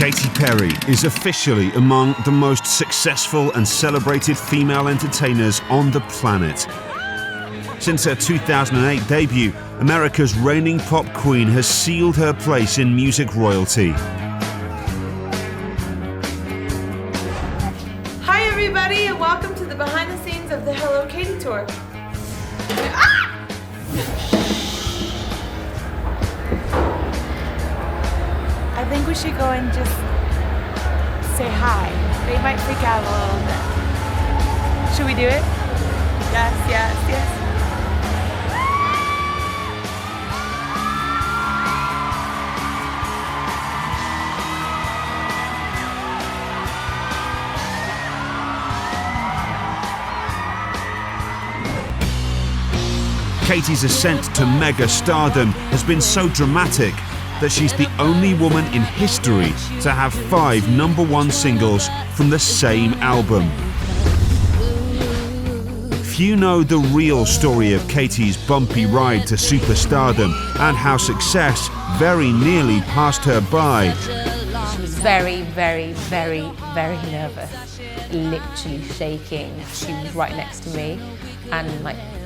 Katy Perry is officially among the most successful and celebrated female entertainers on the planet. Since her 2008 debut, America's reigning pop queen has sealed her place in music royalty. Hi everybody, and welcome to the behind the scenes of the Hello Katy tour. Ah! I think we should go and just say hi. They might freak out a little bit. Should we do it? Yes, yes, yes. Katy's ascent to mega stardom has been so dramatic that she's the only woman in history to have 5 #1 singles from the same album. Few know the real story of Katy's bumpy ride to superstardom and how success very nearly passed her by. She was very, very, very, very nervous, literally shaking. She was right next to me, and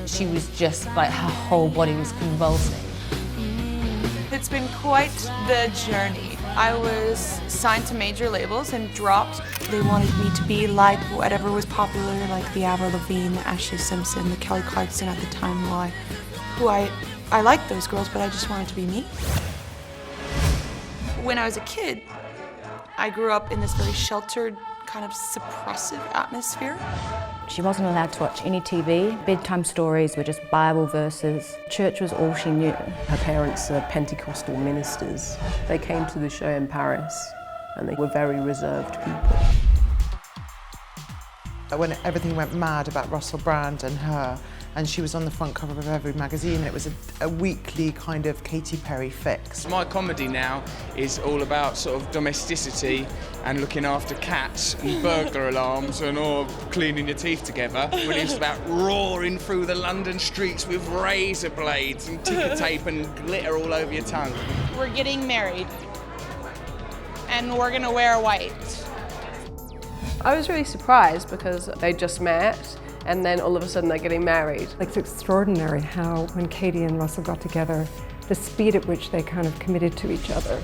she was just her whole body was convulsing. It's been quite the journey. I was signed to major labels and dropped. They wanted me to be like whatever was popular, like the Avril Lavigne, the Ashley Simpson, the Kelly Clarkson at the time. I liked those girls, but I just wanted to be me. When I was a kid, I grew up in this very sheltered, kind of suppressive atmosphere. She wasn't allowed to watch any TV. Bedtime stories were just Bible verses. Church was all she knew. Her parents are Pentecostal ministers. They came to the show in Paris and they were very reserved people. When everything went mad about Russell Brand and her, and she was on the front cover of every magazine, it was a weekly kind of Katy Perry fix. My comedy now is all about sort of domesticity and looking after cats and burglar alarms and all cleaning your teeth together, when it's about roaring through the London streets with razor blades and ticker tape and glitter all over your tongue. We're getting married, and we're gonna wear white. I was really surprised because they just met and then all of a sudden they're getting married. It's extraordinary how when Katy and Russell got together, the speed at which they kind of committed to each other.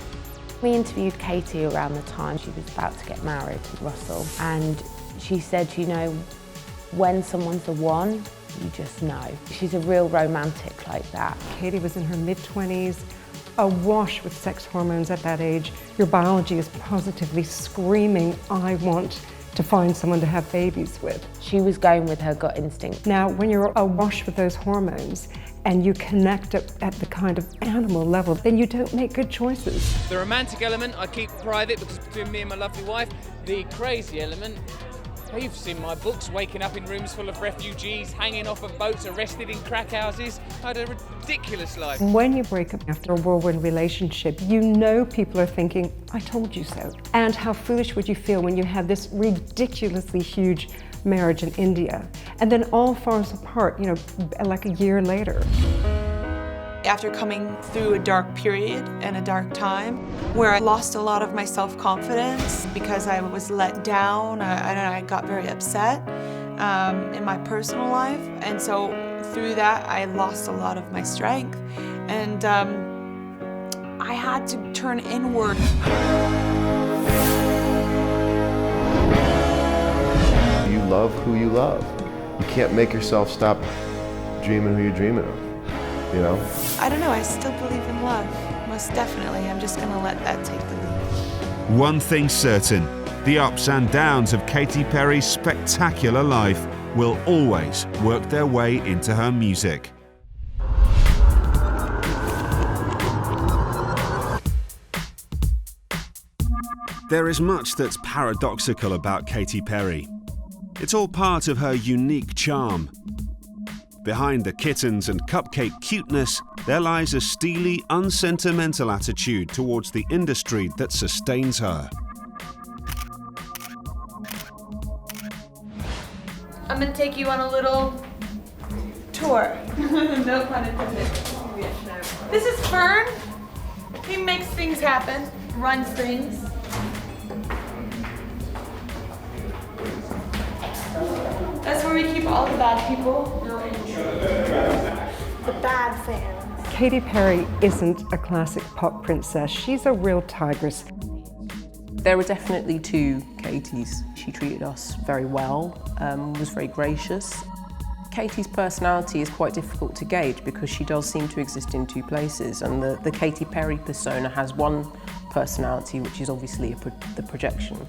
We interviewed Katy around the time she was about to get married to Russell, and she said, when someone's the one, you just know. She's a real romantic like that. Katy was in her mid-20s, awash with sex hormones at that age. Your biology is positively screaming, I want to find someone to have babies with. She was going with her gut instinct. Now, when you're awash with those hormones and you connect at the kind of animal level, then you don't make good choices. The romantic element I keep private because between me and my lovely wife. The crazy element, you've seen my books, waking up in rooms full of refugees, hanging off of boats, arrested in crack houses. I had a ridiculous life. When you break up after a whirlwind relationship, you know people are thinking, I told you so. And how foolish would you feel when you had this ridiculously huge marriage in India, and then all falls apart, like a year later. After coming through a dark period and a dark time where I lost a lot of my self-confidence because I was let down, I got very upset in my personal life, and so through that I lost a lot of my strength, and I had to turn inward. You love who you love. You can't make yourself stop dreaming who you're dreaming of. I don't know, I still believe in love, most definitely. I'm just gonna let that take the lead. One thing's certain, the ups and downs of Katy Perry's spectacular life will always work their way into her music. There is much that's paradoxical about Katy Perry. It's all part of her unique charm. Behind the kittens and cupcake cuteness, there lies a steely, unsentimental attitude towards the industry that sustains her. I'm gonna take you on a little tour. No pun intended. This is Fern. He makes things happen, runs things. all the bad people, no energy. The bad fans. Katy Perry isn't a classic pop princess. She's a real tigress. There were definitely two Katys. She treated us very well, was very gracious. Katy's personality is quite difficult to gauge because she does seem to exist in two places, and the Katy Perry persona has one personality, which is obviously the projection,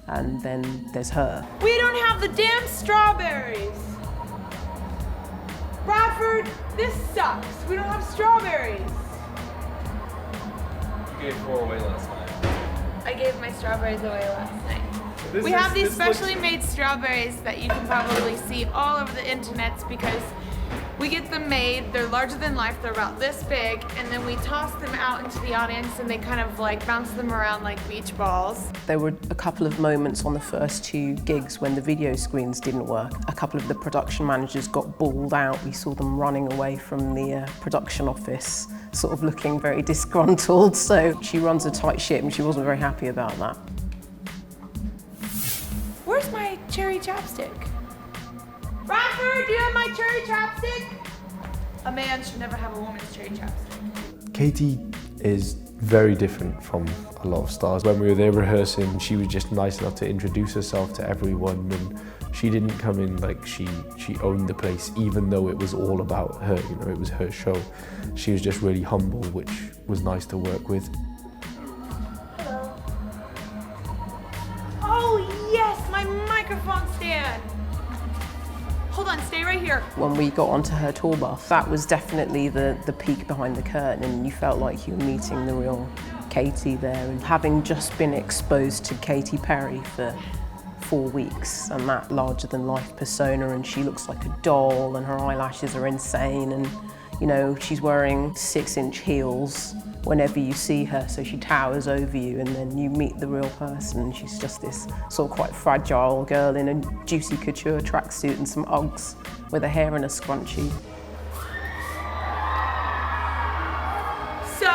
and then there's her. We don't have the damn strawberries! Bradford, this sucks. We don't have strawberries. You gave 4 away last night. I gave my strawberries away last night. We have these specially made strawberries that you can probably see all over the internets because we get them made, they're larger than life, they're about this big, and then we toss them out into the audience and they kind of like bounce them around like beach balls. There were a couple of moments on the first 2 gigs when the video screens didn't work. A couple of the production managers got bawled out. We saw them running away from the production office, sort of looking very disgruntled. So she runs a tight ship and she wasn't very happy about that. Where's my cherry chapstick? Bradford, do you have my cherry chapstick? A man should never have a woman's cherry chapstick. Katy is very different from a lot of stars. When we were there rehearsing, she was just nice enough to introduce herself to everyone, and she didn't come in like she owned the place, even though it was all about her, you know, it was her show. She was just really humble, which was nice to work with. Hello. Oh yes, my microphone stand. Hold on, stay right here. When we got onto her tour bus, that was definitely the peek behind the curtain, and you felt like you were meeting the real Katy there. And having just been exposed to Katy Perry for 4 weeks and that larger-than-life persona, and she looks like a doll and her eyelashes are insane, and you know, she's wearing 6-inch heels whenever you see her, so she towers over you, and then you meet the real person and she's just this sort of quite fragile girl in a juicy couture tracksuit and some Uggs with her hair in a scrunchie. So,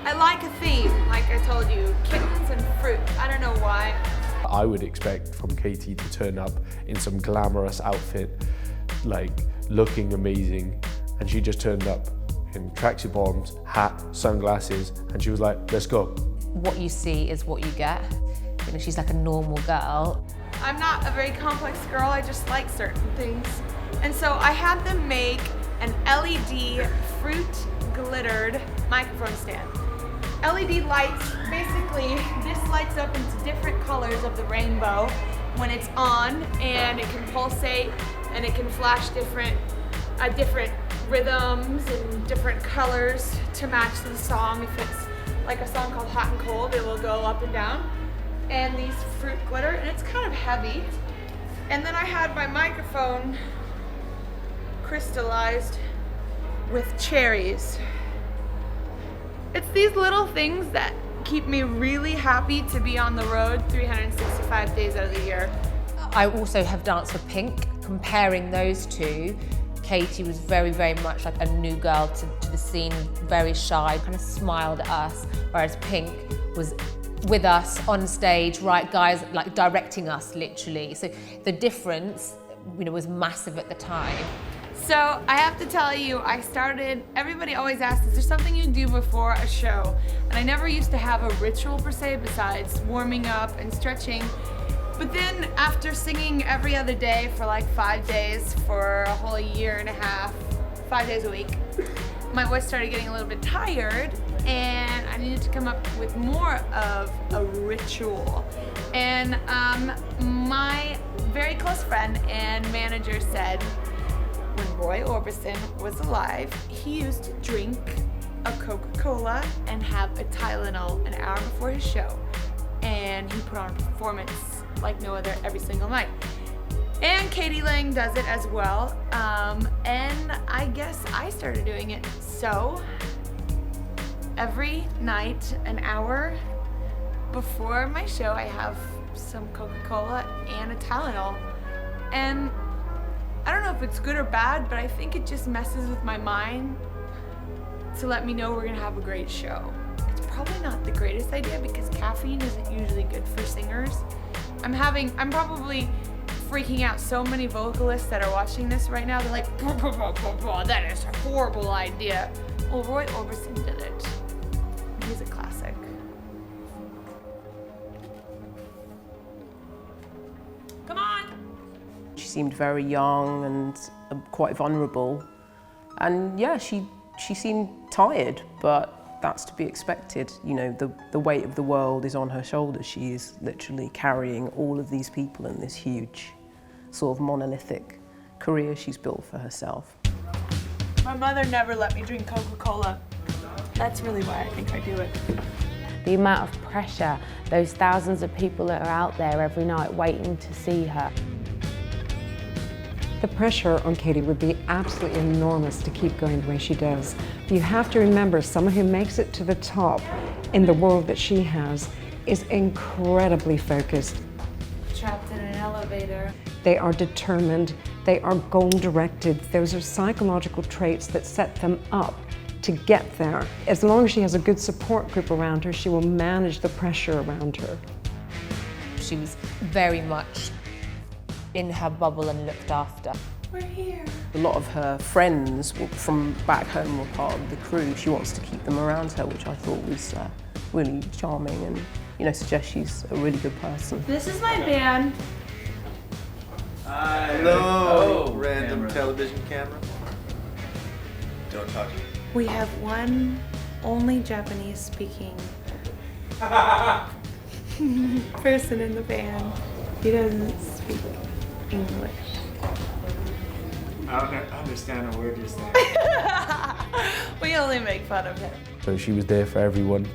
I like a theme, like I told you, kittens and fruit. I don't know why. I would expect from Katy to turn up in some glamorous outfit, like looking amazing, and she just turned up in tracksuit bottoms, hat, sunglasses, and she was like, let's go. What you see is what you get. You know, she's like a normal girl. I'm not a very complex girl, I just like certain things. And so I had them make an LED fruit glittered microphone stand. LED lights, basically this lights up into different colors of the rainbow when it's on, and it can pulsate and it can flash different rhythms and different colors to match the song. If it's like a song called Hot and Cold, it will go up and down. And these fruit glitter, and it's kind of heavy. And then I had my microphone crystallized with cherries. It's these little things that keep me really happy to be on the road 365 days out of the year. I also have danced with Pink. Comparing those two, Katy was very, very much like a new girl to the scene, very shy, kind of smiled at us, whereas Pink was with us on stage, right guys, like directing us literally. So the difference, you know, was massive at the time. So I have to tell you, everybody always asks, is there something you do before a show? And I never used to have a ritual per se besides warming up and stretching. But then after singing every other day for like 5 days for a whole year and a half, 5 days a week, my voice started getting a little bit tired and I needed to come up with more of a ritual. And my very close friend and manager said, when Roy Orbison was alive, he used to drink a Coca-Cola and have a Tylenol an hour before his show. And he put on a performance like no other every single night. And Katy Lang does it as well. And I guess I started doing it. So every night, an hour before my show, I have some Coca-Cola and a Tylenol. And I don't know if it's good or bad, but I think it just messes with my mind to let me know we're gonna have a great show. It's probably not the greatest idea because caffeine isn't usually good for singers. I'm probably freaking out. So many vocalists that are watching this right now, they're like, that is a horrible idea. Well, Roy Orbison did it. He's a classic. Come on! She seemed very young and quite vulnerable. And yeah, she seemed tired, but that's to be expected. You know, the weight of the world is on her shoulders. She is literally carrying all of these people in this huge, sort of monolithic career she's built for herself. My mother never let me drink Coca-Cola. That's really why I think I do it. The amount of pressure, those thousands of people that are out there every night waiting to see her. The pressure on Katy would be absolutely enormous to keep going the way she does. You have to remember, someone who makes it to the top in the world that she has is incredibly focused. Trapped in an elevator. They are determined, they are goal-directed. Those are psychological traits that set them up to get there. As long as she has a good support group around her, she will manage the pressure around her. She was very much in her bubble and looked after. We're here. A lot of her friends from back home were part of the crew. She wants to keep them around her, which I thought was really charming and, you know, suggests she's a really good person. This is my band. Hello, random television camera. Don't talk to me. We have one only Japanese speaking person in the band. He doesn't speak English. I don't understand a word you're saying. We only make fun of him. So she was there for everyone,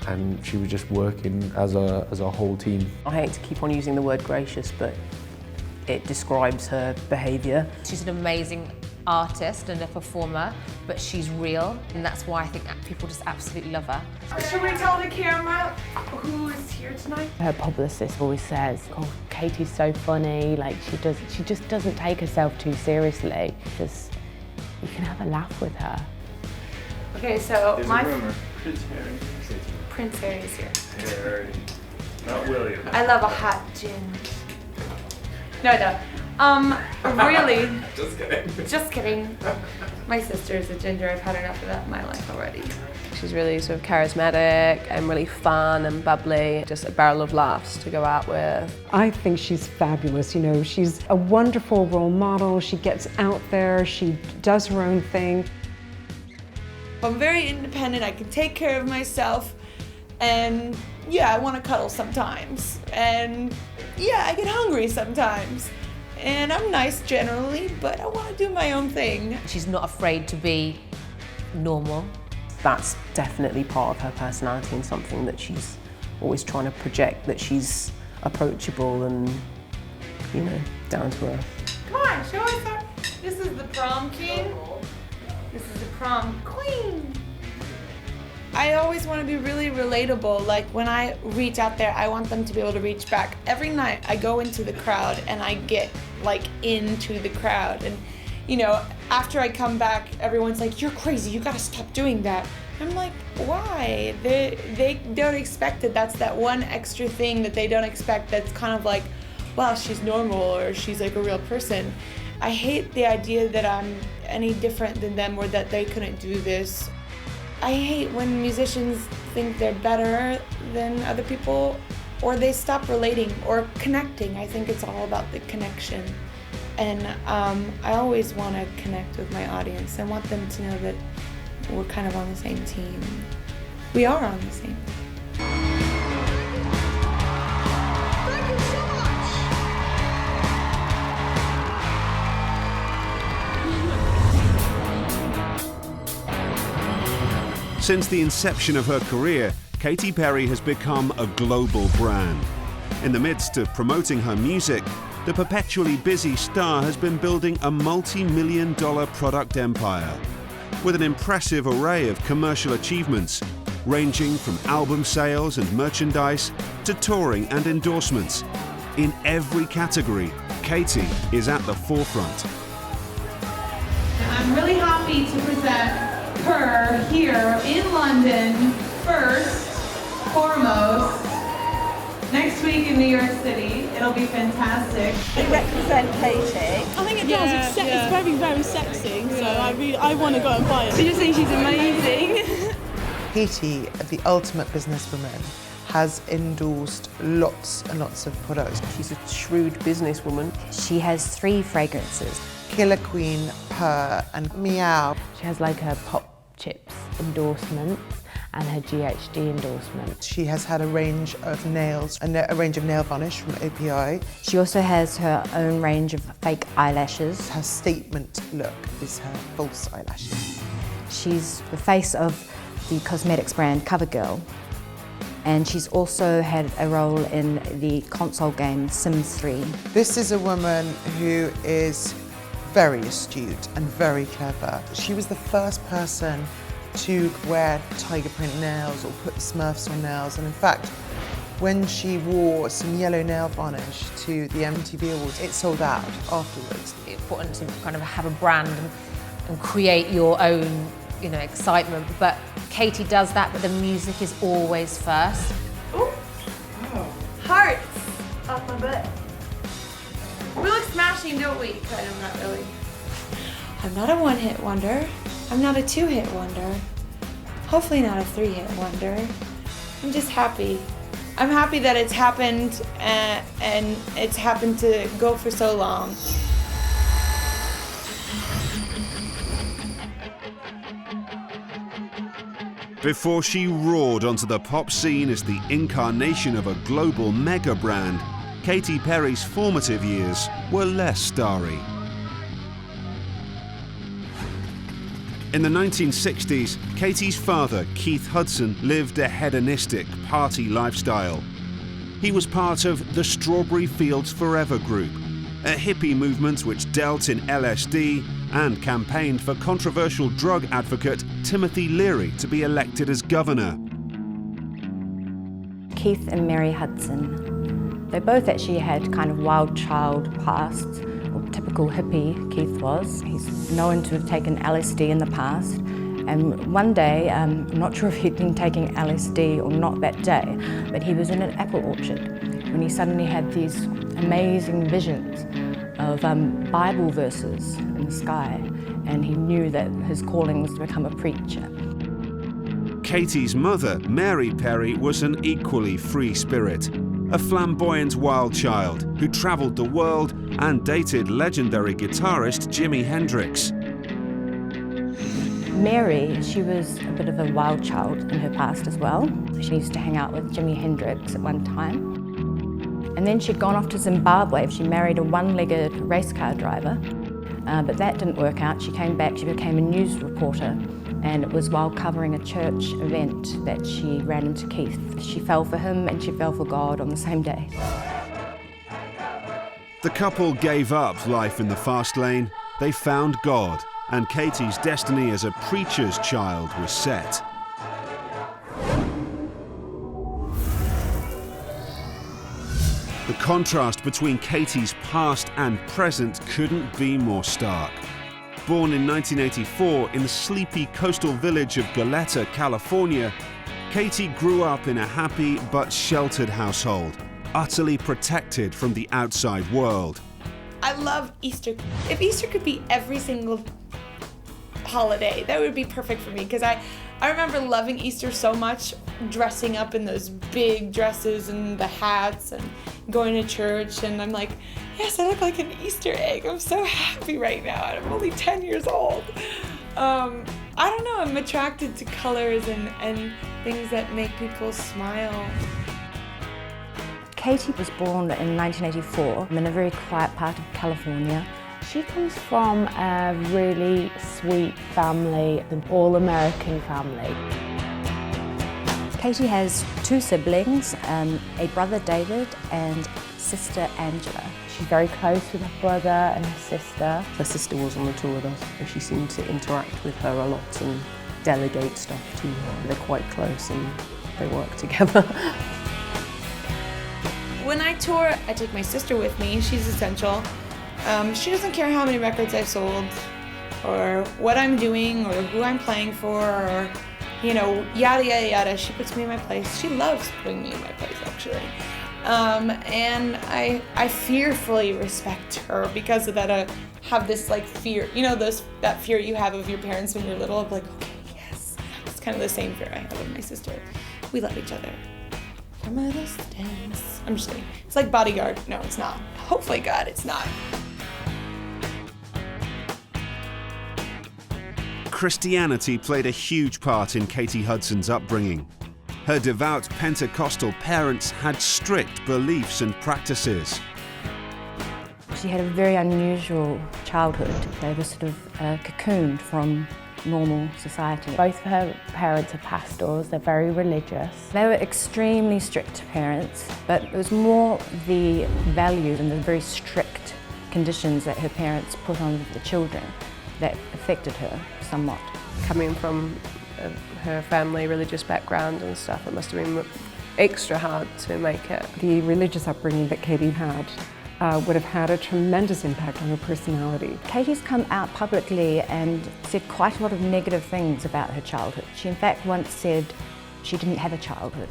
and she was just working as a whole team. I hate to keep on using the word gracious, but it describes her behaviour. She's an amazing artist and a performer, but she's real, and that's why I think that people just absolutely love her. Should we tell the camera who is here tonight? Her publicist always says, oh, Katy's so funny, like she just doesn't take herself too seriously. Just, you can have a laugh with her. Okay, so There's my a rumor. Prince Harry. Prince Harry's here. Harry. Not William. I love a hot gin. No, I don't. Really. Just kidding. Just kidding. My sister is a ginger. I've had enough of that in my life already. She's really sort of charismatic and really fun and bubbly, just a barrel of laughs to go out with. I think she's fabulous. You know, she's a wonderful role model. She gets out there, she does her own thing. I'm very independent. I can take care of myself. And yeah, I want to cuddle sometimes. And yeah, I get hungry sometimes. And I'm nice generally, but I want to do my own thing. She's not afraid to be normal. That's definitely part of her personality and something that she's always trying to project, that she's approachable and, you know, down to earth. Come on, show us our... This is the prom king. This is the prom queen. I always want to be really relatable. Like when I reach out there, I want them to be able to reach back. Every night I go into the crowd and I get like into the crowd. And you know, after I come back, everyone's like, you're crazy, you gotta stop doing that. I'm like, why? They don't expect it. That's that one extra thing that they don't expect that's kind of like, wow, she's normal or she's like a real person. I hate the idea that I'm any different than them or that they couldn't do this. I hate when musicians think they're better than other people or they stop relating or connecting. I think it's all about the connection. And I always want to connect with my audience. I want them to know that we're kind of on the same team. We are on the same team. Thank you so much. Since the inception of her career, Katy Perry has become a global brand. In the midst of promoting her music, the perpetually busy star has been building a multi-million-dollar product empire with an impressive array of commercial achievements, ranging from album sales and merchandise to touring and endorsements. In every category, Katy is at the forefront. I'm really happy to present her here in London, first, foremost, Next week in New York City, it'll be fantastic. It represents Katy. I think it does. It's very, very sexy. So I want to go and buy it. I just think she's amazing. Katy, the ultimate businesswoman, has endorsed lots and lots of products. She's a shrewd businesswoman. She has 3 fragrances. Killer Queen, Purr and Meow. She has like her Pop Chips endorsements and her GHD endorsement. She has had a range of nails, a range of nail varnish from API. She also has her own range of fake eyelashes. Her statement look is her false eyelashes. She's the face of the cosmetics brand CoverGirl. And she's also had a role in the console game Sims 3. This is a woman who is very astute and very clever. She was the first person to wear tiger print nails or put Smurfs on nails, and in fact, when she wore some yellow nail varnish to the MTV Awards, it sold out afterwards. It's important to kind of have a brand and create your own, excitement, but Katy does that, but the music is always first. Ooh. Oh. Hearts off my butt. We look smashing, don't we? Kind of, not really. I'm not a one-hit wonder. I'm not a 2-hit wonder. Hopefully not a 3-hit wonder. I'm just happy. I'm happy that it's happened and it's happened to go for so long. Before she roared onto the pop scene as the incarnation of a global mega brand, Katy Perry's formative years were less starry. In the 1960s, Katy's father, Keith Hudson, lived a hedonistic party lifestyle. He was part of the Strawberry Fields Forever group, a hippie movement which dealt in LSD and campaigned for controversial drug advocate Timothy Leary to be elected as governor. Keith and Mary Hudson. They both actually had kind of wild child pasts, or typical hippie Keith was. He's known to have taken LSD in the past, and one day, I'm not sure if he'd been taking LSD or not that day, but he was in an apple orchard when he suddenly had these amazing visions of Bible verses in the sky, and he knew that his calling was to become a preacher. Katy's mother, Mary Perry, was an equally free spirit, a flamboyant wild child who travelled the world and dated legendary guitarist Jimi Hendrix. Mary, she was a bit of a wild child in her past as well. She used to hang out with Jimi Hendrix at one time. And then she'd gone off to Zimbabwe. She married a one-legged race car driver, but that didn't work out. She came back, she became a news reporter, and it was while covering a church event that she ran into Keith. She fell for him and she fell for God on the same day. The couple gave up life in the fast lane. They found God, and Katy's destiny as a preacher's child was set. The contrast between Katy's past and present couldn't be more stark. Born in 1984 in the sleepy coastal village of Goleta, California, Katy grew up in a happy but sheltered household, utterly protected from the outside world. I love Easter. If Easter could be every single holiday, that would be perfect for me, because I remember loving Easter so much, dressing up in those big dresses and the hats and going to church, and I'm like, yes, I look like an Easter egg. I'm so happy right now, and I'm only 10 years old. I don't know, I'm attracted to colors and things that make people smile. Katy was born in 1984 in a very quiet part of California. She comes from a really sweet family, an all-American family. Katy has 2 siblings, a brother David and sister Angela. She's very close with her brother and her sister. Her sister was on the tour with us, and she seemed to interact with her a lot and delegate stuff to her. They're quite close and they work together. When I tour, I take my sister with me. She's essential. She doesn't care how many records I've sold, or what I'm doing, or who I'm playing for, or, yada, yada, yada. She puts me in my place. She loves putting me in my place, actually. and I fearfully respect her because of that. I have this like fear, you know, that fear you have of your parents when you're little, of like, okay, yes. It's kind of the same fear I have of my sister. We love each other from a distance. I'm just kidding. It's like Bodyguard. No, it's not. Hopefully, God, it's not. Christianity played a huge part in Katy Hudson's upbringing. Her devout Pentecostal parents had strict beliefs and practices. She had a very unusual childhood. They were sort of cocooned from normal society. Both of her parents are pastors, they're very religious. They were extremely strict parents, but it was more the values and the very strict conditions that her parents put on the children that affected her somewhat. Coming from her family religious background and stuff, it must have been extra hard to make it. The religious upbringing that Katy had would have had a tremendous impact on her personality. Katy's come out publicly and said quite a lot of negative things about her childhood. She in fact once said she didn't have a childhood.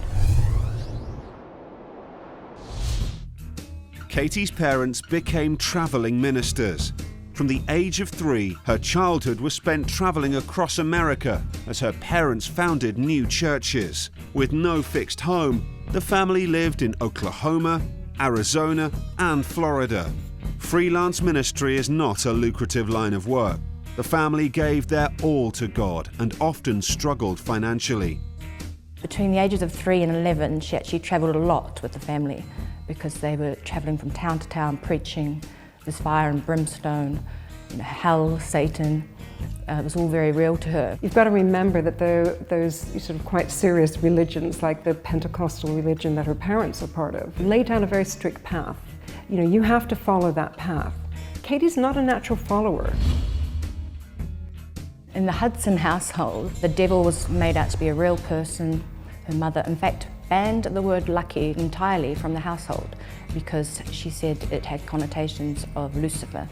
Katy's parents became travelling ministers. From the age of 3, her childhood was spent travelling across America as her parents founded new churches. With no fixed home, the family lived in Oklahoma, Arizona, and Florida. Freelance ministry is not a lucrative line of work. The family gave their all to God and often struggled financially. Between the ages of 3 and 11, she actually travelled a lot with the family because they were travelling from town to town preaching this fire and brimstone, you know, hell, Satan. It was all very real to her. You've got to remember that those sort of quite serious religions, like the Pentecostal religion that her parents are part of, lay down a very strict path. You know, you have to follow that path. Katy's not a natural follower. In the Hudson household, the devil was made out to be a real person. Her mother, in fact, banned the word lucky entirely from the household because she said it had connotations of Lucifer,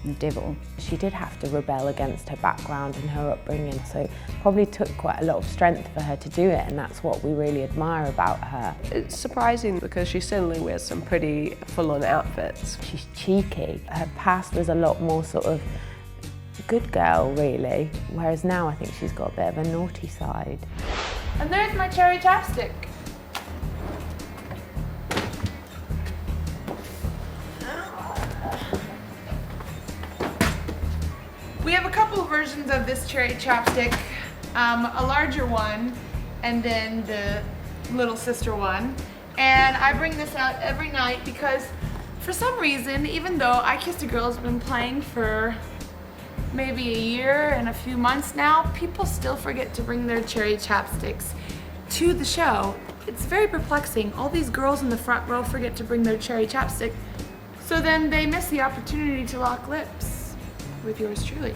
the devil. She did have to rebel against her background and her upbringing, so probably took quite a lot of strength for her to do it, and that's what we really admire about her. It's surprising because she suddenly wears some pretty full-on outfits. She's cheeky. Her past was a lot more sort of good girl, really, whereas now I think she's got a bit of a naughty side. And there's my cherry chapstick. We have a couple of versions of this cherry chapstick, a larger one and then the little sister one. And I bring this out every night because for some reason, even though I Kissed a Girl has been playing for maybe a year and a few months now, people still forget to bring their cherry chapsticks to the show. It's very perplexing. All these girls in the front row forget to bring their cherry chapstick, so then they miss the opportunity to lock lips with yours truly.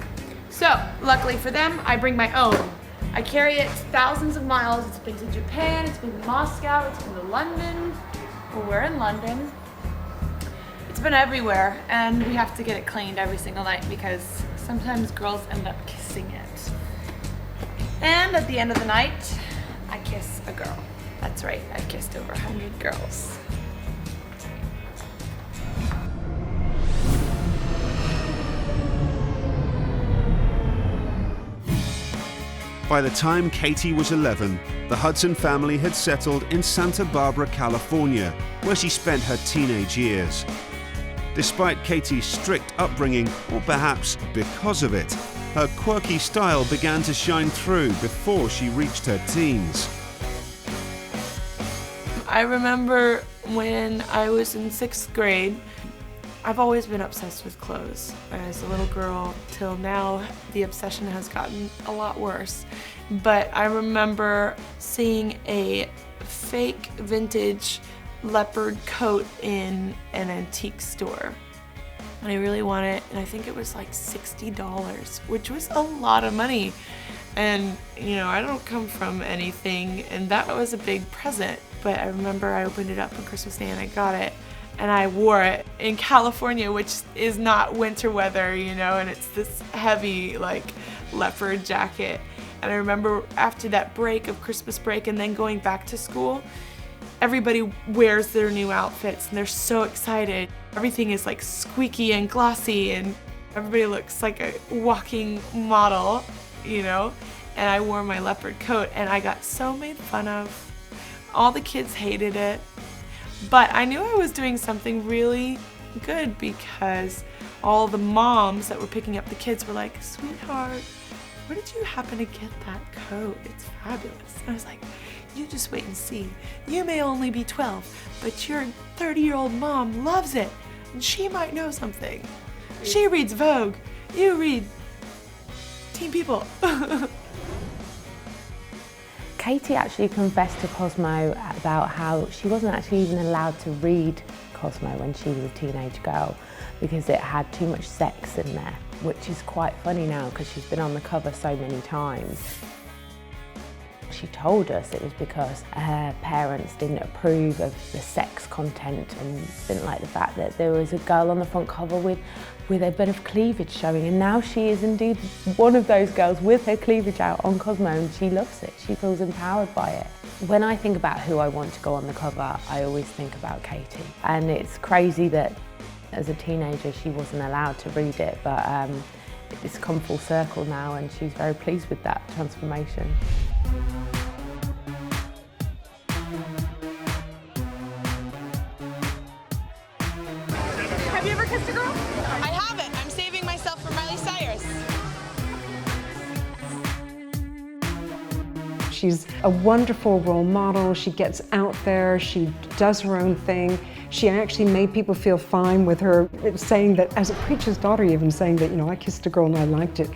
So, luckily for them, I bring my own. I carry it thousands of miles. It's been to Japan, it's been to Moscow, it's been to London. Well, we're in London. It's been everywhere, and we have to get it cleaned every single night because sometimes girls end up kissing it. And at the end of the night, I kiss a girl. That's right, I've kissed over 100 girls. By the time Katy was 11, the Hudson family had settled in Santa Barbara, California, where she spent her teenage years. Despite Katy's strict upbringing, or perhaps because of it, her quirky style began to shine through before she reached her teens. I remember when I was in 6th grade, I've always been obsessed with clothes. As a little girl till now, the obsession has gotten a lot worse. But I remember seeing a fake vintage leopard coat in an antique store. And I really wanted it, and I think it was like $60, which was a lot of money. And, you know, I don't come from anything, and that was a big present. But I remember I opened it up on Christmas Day and I got it. And I wore it in California, which is not winter weather, you know, and it's this heavy, like, leopard jacket. And I remember after that break of Christmas break and then going back to school, Everybody wears their new outfits and they're so excited. Everything is like squeaky and glossy and everybody looks like a walking model, you know? And I wore my leopard coat and I got so made fun of. All the kids hated it. But I knew I was doing something really good because all the moms that were picking up the kids were like, sweetheart, where did you happen to get that coat? It's fabulous. And I was like, you just wait and see. You may only be 12, but your 30-year-old mom loves it, and she might know something. She reads Vogue. You read Teen People. Katy actually confessed to Cosmo about how she wasn't actually even allowed to read Cosmo when she was a teenage girl because it had too much sex in there, which is quite funny now because she's been on the cover so many times. She told us it was because her parents didn't approve of the sex content and didn't like the fact that there was a girl on the front cover with a bit of cleavage showing, and now she is indeed one of those girls with her cleavage out on Cosmo, and she loves it. She feels empowered by it. When I think about who I want to go on the cover, I always think about Katy. And it's crazy that as a teenager she wasn't allowed to read it, but it's come full circle now and she's very pleased with that transformation. Have you ever kissed a girl? I haven't. I'm saving myself for Miley Cyrus. She's a wonderful role model. She gets out there, she does her own thing. She actually made people feel fine with her saying that, as a preacher's daughter even, saying that, you know, I kissed a girl and I liked it.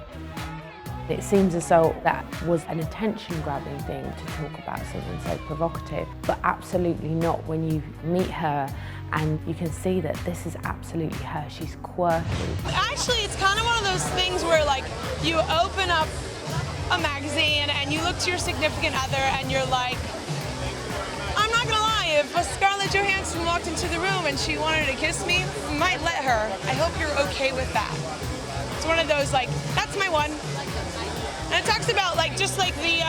It seems as though that was an attention-grabbing thing to talk about something so provocative, but absolutely not when you meet her and you can see that this is absolutely her. She's quirky. Actually, it's kind of one of those things where, like, you open up a magazine and you look to your significant other and you're like, I'm not gonna lie, if Scarlett Johansson walked into the room and she wanted to kiss me, I might let her. I hope you're okay with that. It's one of those, like, that's my one. And it talks about, like, just like the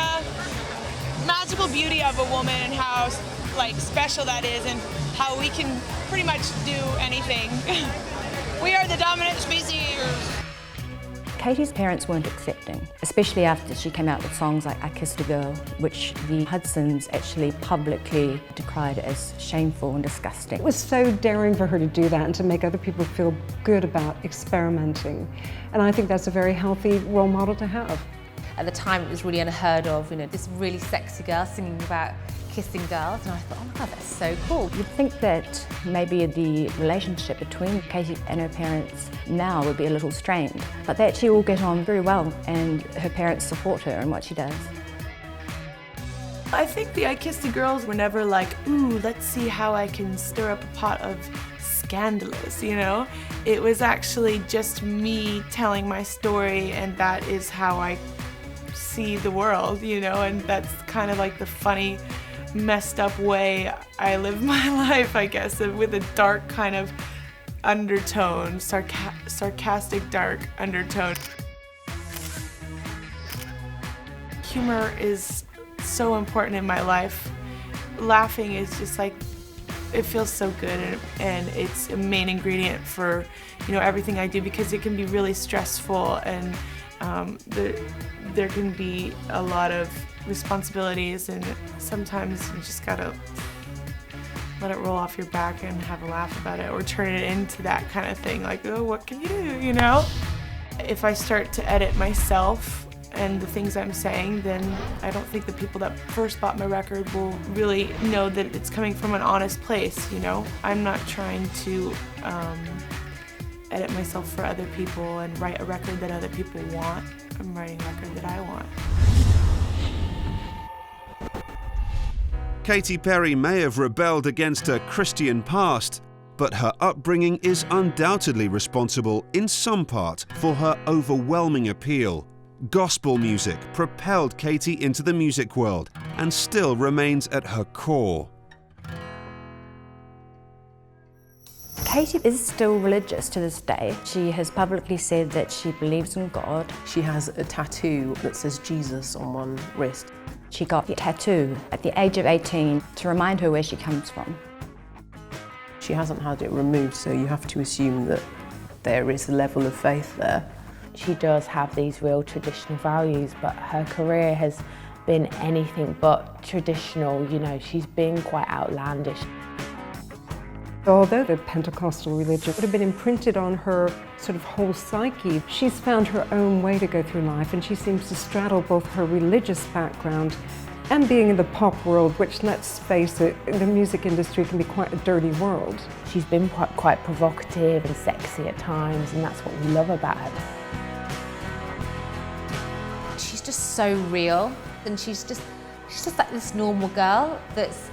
magical beauty of a woman and how, like, special that is and how we can pretty much do anything. We are the dominant species. Katy's parents weren't accepting, especially after she came out with songs like I Kissed a Girl, which the Hudsons actually publicly decried as shameful and disgusting. It was so daring for her to do that and to make other people feel good about experimenting. And I think that's a very healthy role model to have. At the time it was really unheard of, you know, this really sexy girl singing about kissing girls, and I thought, oh my God, that's so cool. You'd think that maybe the relationship between Katy and her parents now would be a little strained, but they actually all get on very well and her parents support her in what she does. I think the I Kissed a Girls were never like, ooh, let's see how I can stir up a pot of scandalous, you know? It was actually just me telling my story, and that is how I see the world, you know, and that's kind of like the funny, messed up way I live my life, I guess, with a dark kind of undertone, sarcastic dark undertone. Humor is so important in my life. Laughing is just like, it feels so good, and it's a main ingredient for, you know, everything I do, because it can be really stressful, and there can be a lot of responsibilities, and sometimes you just gotta let it roll off your back and have a laugh about it, or turn it into that kind of thing, like, oh, what can you do, you know? If I start to edit myself and the things I'm saying, then I don't think the people that first bought my record will really know that it's coming from an honest place, you know? I'm not trying to edit myself for other people and write a record that other people want. I'm writing a record that I want. Katy Perry may have rebelled against her Christian past, but her upbringing is undoubtedly responsible in some part for her overwhelming appeal. Gospel music propelled Katy into the music world and still remains at her core. Katy is still religious to this day. She has publicly said that she believes in God. She has a tattoo that says Jesus on one wrist. She got a tattoo at the age of 18 to remind her where she comes from. She hasn't had it removed, so you have to assume that there is a level of faith there. She does have these real traditional values, but her career has been anything but traditional. You know, she's been quite outlandish. Although the Pentecostal religion would have been imprinted on her sort of whole psyche, she's found her own way to go through life, and she seems to straddle both her religious background and being in the pop world, which, let's face it, the music industry can be quite a dirty world. She's been quite provocative and sexy at times, and that's what we love about her. She's just so real, and she's just like this normal girl that's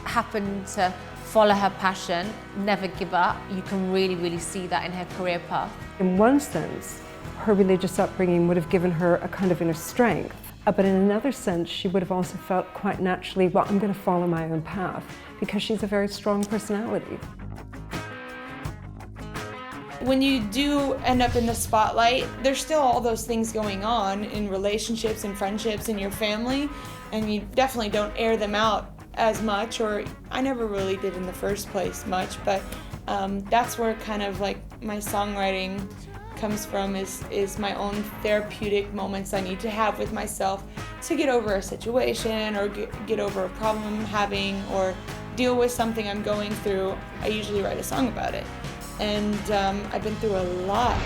happened to follow her passion, never give up. You can really see that in her career path. In one sense, her religious upbringing would have given her a kind of inner strength, but in another sense, she would have also felt quite naturally, well, I'm going to follow my own path, because she's a very strong personality. When you do end up in the spotlight, there's still all those things going on in relationships and friendships in your family, and you definitely don't air them out as much, or I never really did in the first place much, but that's where kind of like my songwriting comes from, is my own therapeutic moments I need to have with myself to get over a situation or get over a problem I'm having or deal with something I'm going through. I usually write a song about it, and I've been through a lot.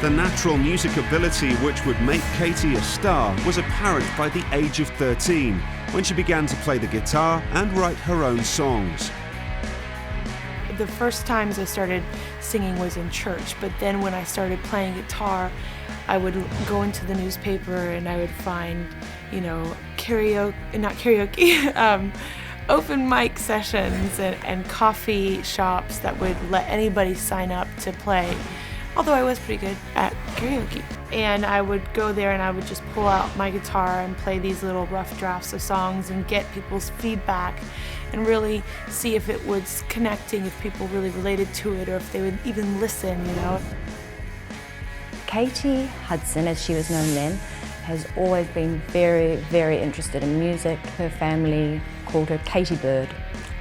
The natural music ability which would make Katy a star was apparent by the age of 13, when she began to play the guitar and write her own songs. The first times I started singing was in church, but then when I started playing guitar, I would go into the newspaper and I would find, you know, open mic sessions and coffee shops that would let anybody sign up to play. Although I was pretty good at karaoke. And I would go there and I would just pull out my guitar and play these little rough drafts of songs and get people's feedback and really see if it was connecting, if people really related to it, or if they would even listen, you know. Katy Hudson, as she was known then, has always been very interested in music. Her family called her Katy Bird,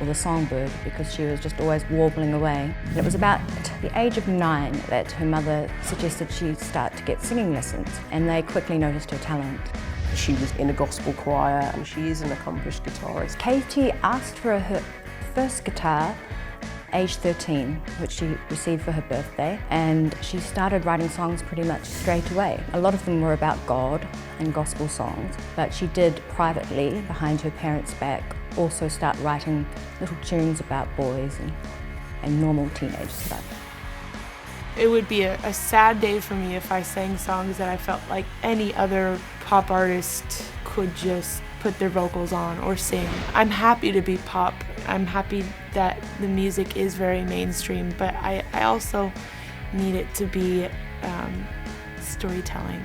or the songbird, because she was just always warbling away. And it was about the age of 9 that her mother suggested she start to get singing lessons, and they quickly noticed her talent. She was in a gospel choir and she is an accomplished guitarist. Katy asked for her first guitar age 13, which she received for her birthday, and she started writing songs pretty much straight away. A lot of them were about God and gospel songs, but she did privately, behind her parents' back, also start writing little tunes about boys and normal teenage stuff. It would be a sad day for me if I sang songs that I felt like any other pop artist could just put their vocals on or sing. I'm happy to be pop. I'm happy that the music is very mainstream, but I also need it to be storytelling.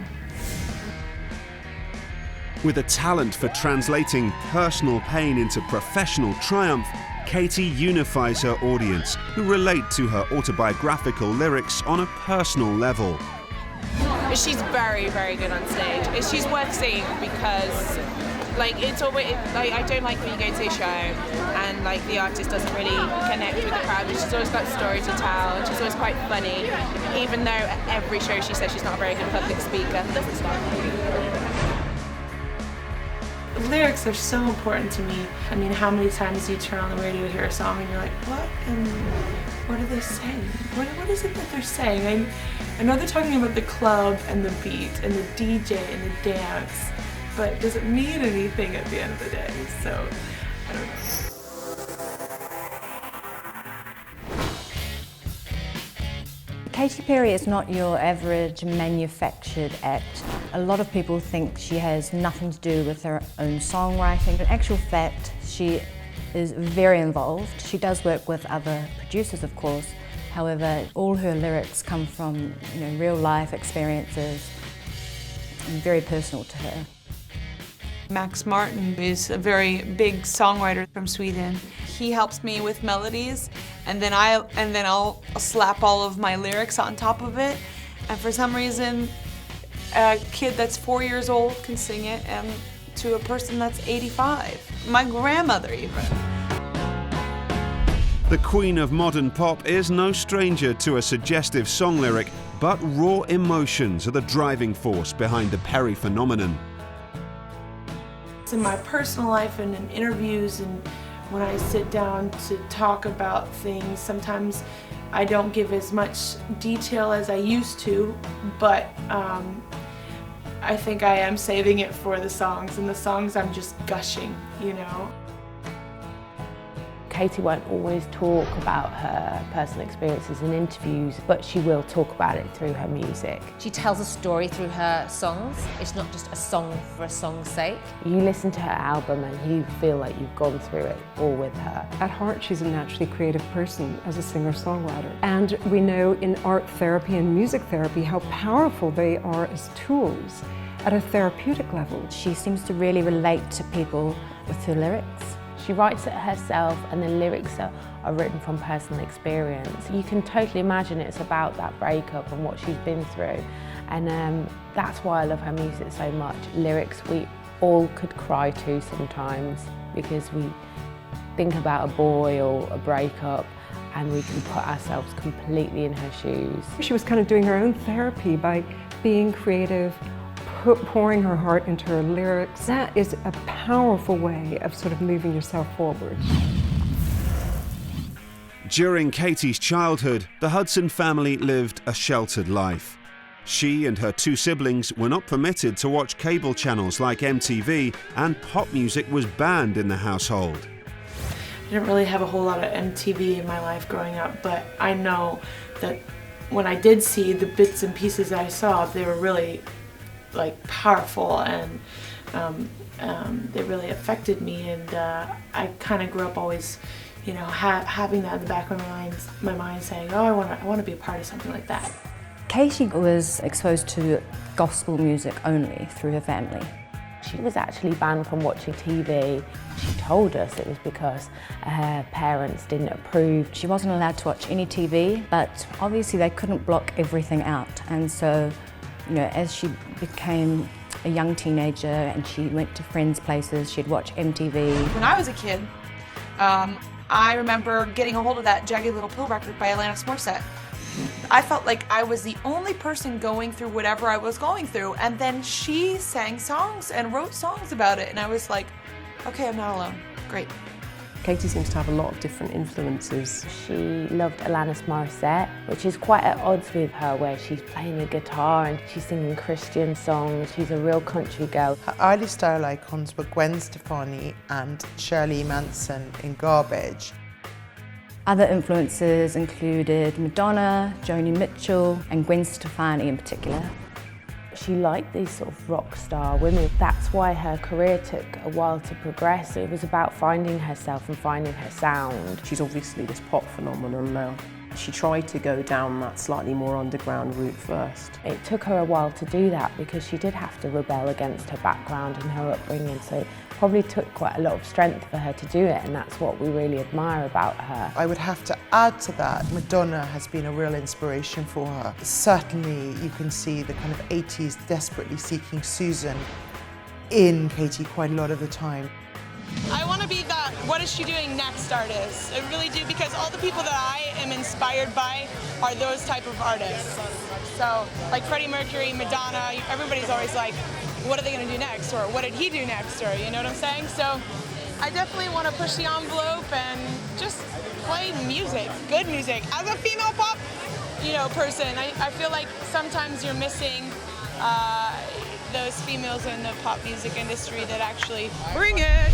With a talent for translating personal pain into professional triumph, Katy unifies her audience, who relate to her autobiographical lyrics on a personal level. She's very good on stage. She's worth seeing because, like, it's always like, I don't like when you go to a show and like the artist doesn't really connect with the crowd, but she's always got a story to tell and she's always quite funny, even though at every show she says she's not a very good public speaker. Doesn't stop. Lyrics are so important to me. I mean, how many times do you turn on the radio, hear a song, and you're like, what are they saying? What is it that they're saying? I know they're talking about the club and the beat and the DJ and the dance, but does it mean anything at the end of the day? So, I don't know. Katy Perry is not your average manufactured act. A lot of people think she has nothing to do with her own songwriting. In actual fact, she is very involved. She does work with other producers, of course. However, all her lyrics come from, you know, real life experiences and very personal to her. Max Martin is a very big songwriter from Sweden. he helps me with melodies, and then I'll slap all of my lyrics on top of it. And for some reason, a kid that's 4 years old can sing it, and to a person that's 85. My grandmother even. The queen of modern pop is no stranger to a suggestive song lyric, but raw emotions are the driving force behind the Perry phenomenon. In my personal life and in interviews and when I sit down to talk about things, sometimes I don't give as much detail as I used to, but I think I am saving it for the songs, and the songs I'm just gushing, you know. Katy won't always talk about her personal experiences in interviews, but she will talk about it through her music. She tells a story through her songs. It's not just a song for a song's sake. You listen to her album and you feel like you've gone through it all with her. At heart, she's a naturally creative person as a singer-songwriter. And we know in art therapy and music therapy how powerful they are as tools at a therapeutic level. She seems to really relate to people with her lyrics. She writes it herself, and the lyrics are written from personal experience. You can totally imagine it's about that breakup and what she's been through. And that's why I love her music so much. Lyrics we all could cry to sometimes, because we think about a boy or a breakup and we can put ourselves completely in her shoes. She was kind of doing her own therapy by being creative, pouring her heart into her lyrics. That is a powerful way of sort of moving yourself forward. During Katy's childhood, the Hudson family lived a sheltered life. She and her two siblings were not permitted to watch cable channels like MTV, and pop music was banned in the household. I didn't really have a whole lot of MTV in my life growing up, but I know that when I did see the bits and pieces I saw, they were really like powerful, and they really affected me, and I kind of grew up always, you know, having that in the back of my mind saying, oh, I want to be a part of something like that. Katy was exposed to gospel music only through her family. She was actually banned from watching TV. She told us it was because her parents didn't approve. She wasn't allowed to watch any TV, but obviously they couldn't block everything out, and so, you know, as she became a young teenager and she went to friends' places, she'd watch MTV. When I was a kid, I remember getting a hold of that Jagged Little Pill record by Alanis Morissette. I felt like I was the only person going through whatever I was going through, and then she sang songs and wrote songs about it, and I was like, okay, I'm not alone. Great. Katy seems to have a lot of different influences. She loved Alanis Morissette, which is quite at odds with her, where she's playing the guitar and she's singing Christian songs. She's a real country girl. Her early style icons were Gwen Stefani and Shirley Manson in Garbage. Other influences included Madonna, Joni Mitchell, and Gwen Stefani in particular. She liked these sort of rock star women. That's why her career took a while to progress. It was about finding herself and finding her sound. She's obviously this pop phenomenon now. She tried to go down that slightly more underground route first. It took her a while to do that because she did have to rebel against her background and her upbringing, so it probably took quite a lot of strength for her to do it, and that's what we really admire about her. I would have to add to that, Madonna has been a real inspiration for her. Certainly you can see the kind of 80s desperately seeking Susan in Katy quite a lot of the time. I want to be that what is she doing next artist. I really do, because all the people that I am inspired by are those type of artists. So like Freddie Mercury, Madonna, everybody's always like, what are they going to do next? Or what did he do next? Or you know what I'm saying? So I definitely want to push the envelope and just play music, good music. As a female pop, you know, person, I feel like sometimes you're missing those females in the pop music industry that actually bring it.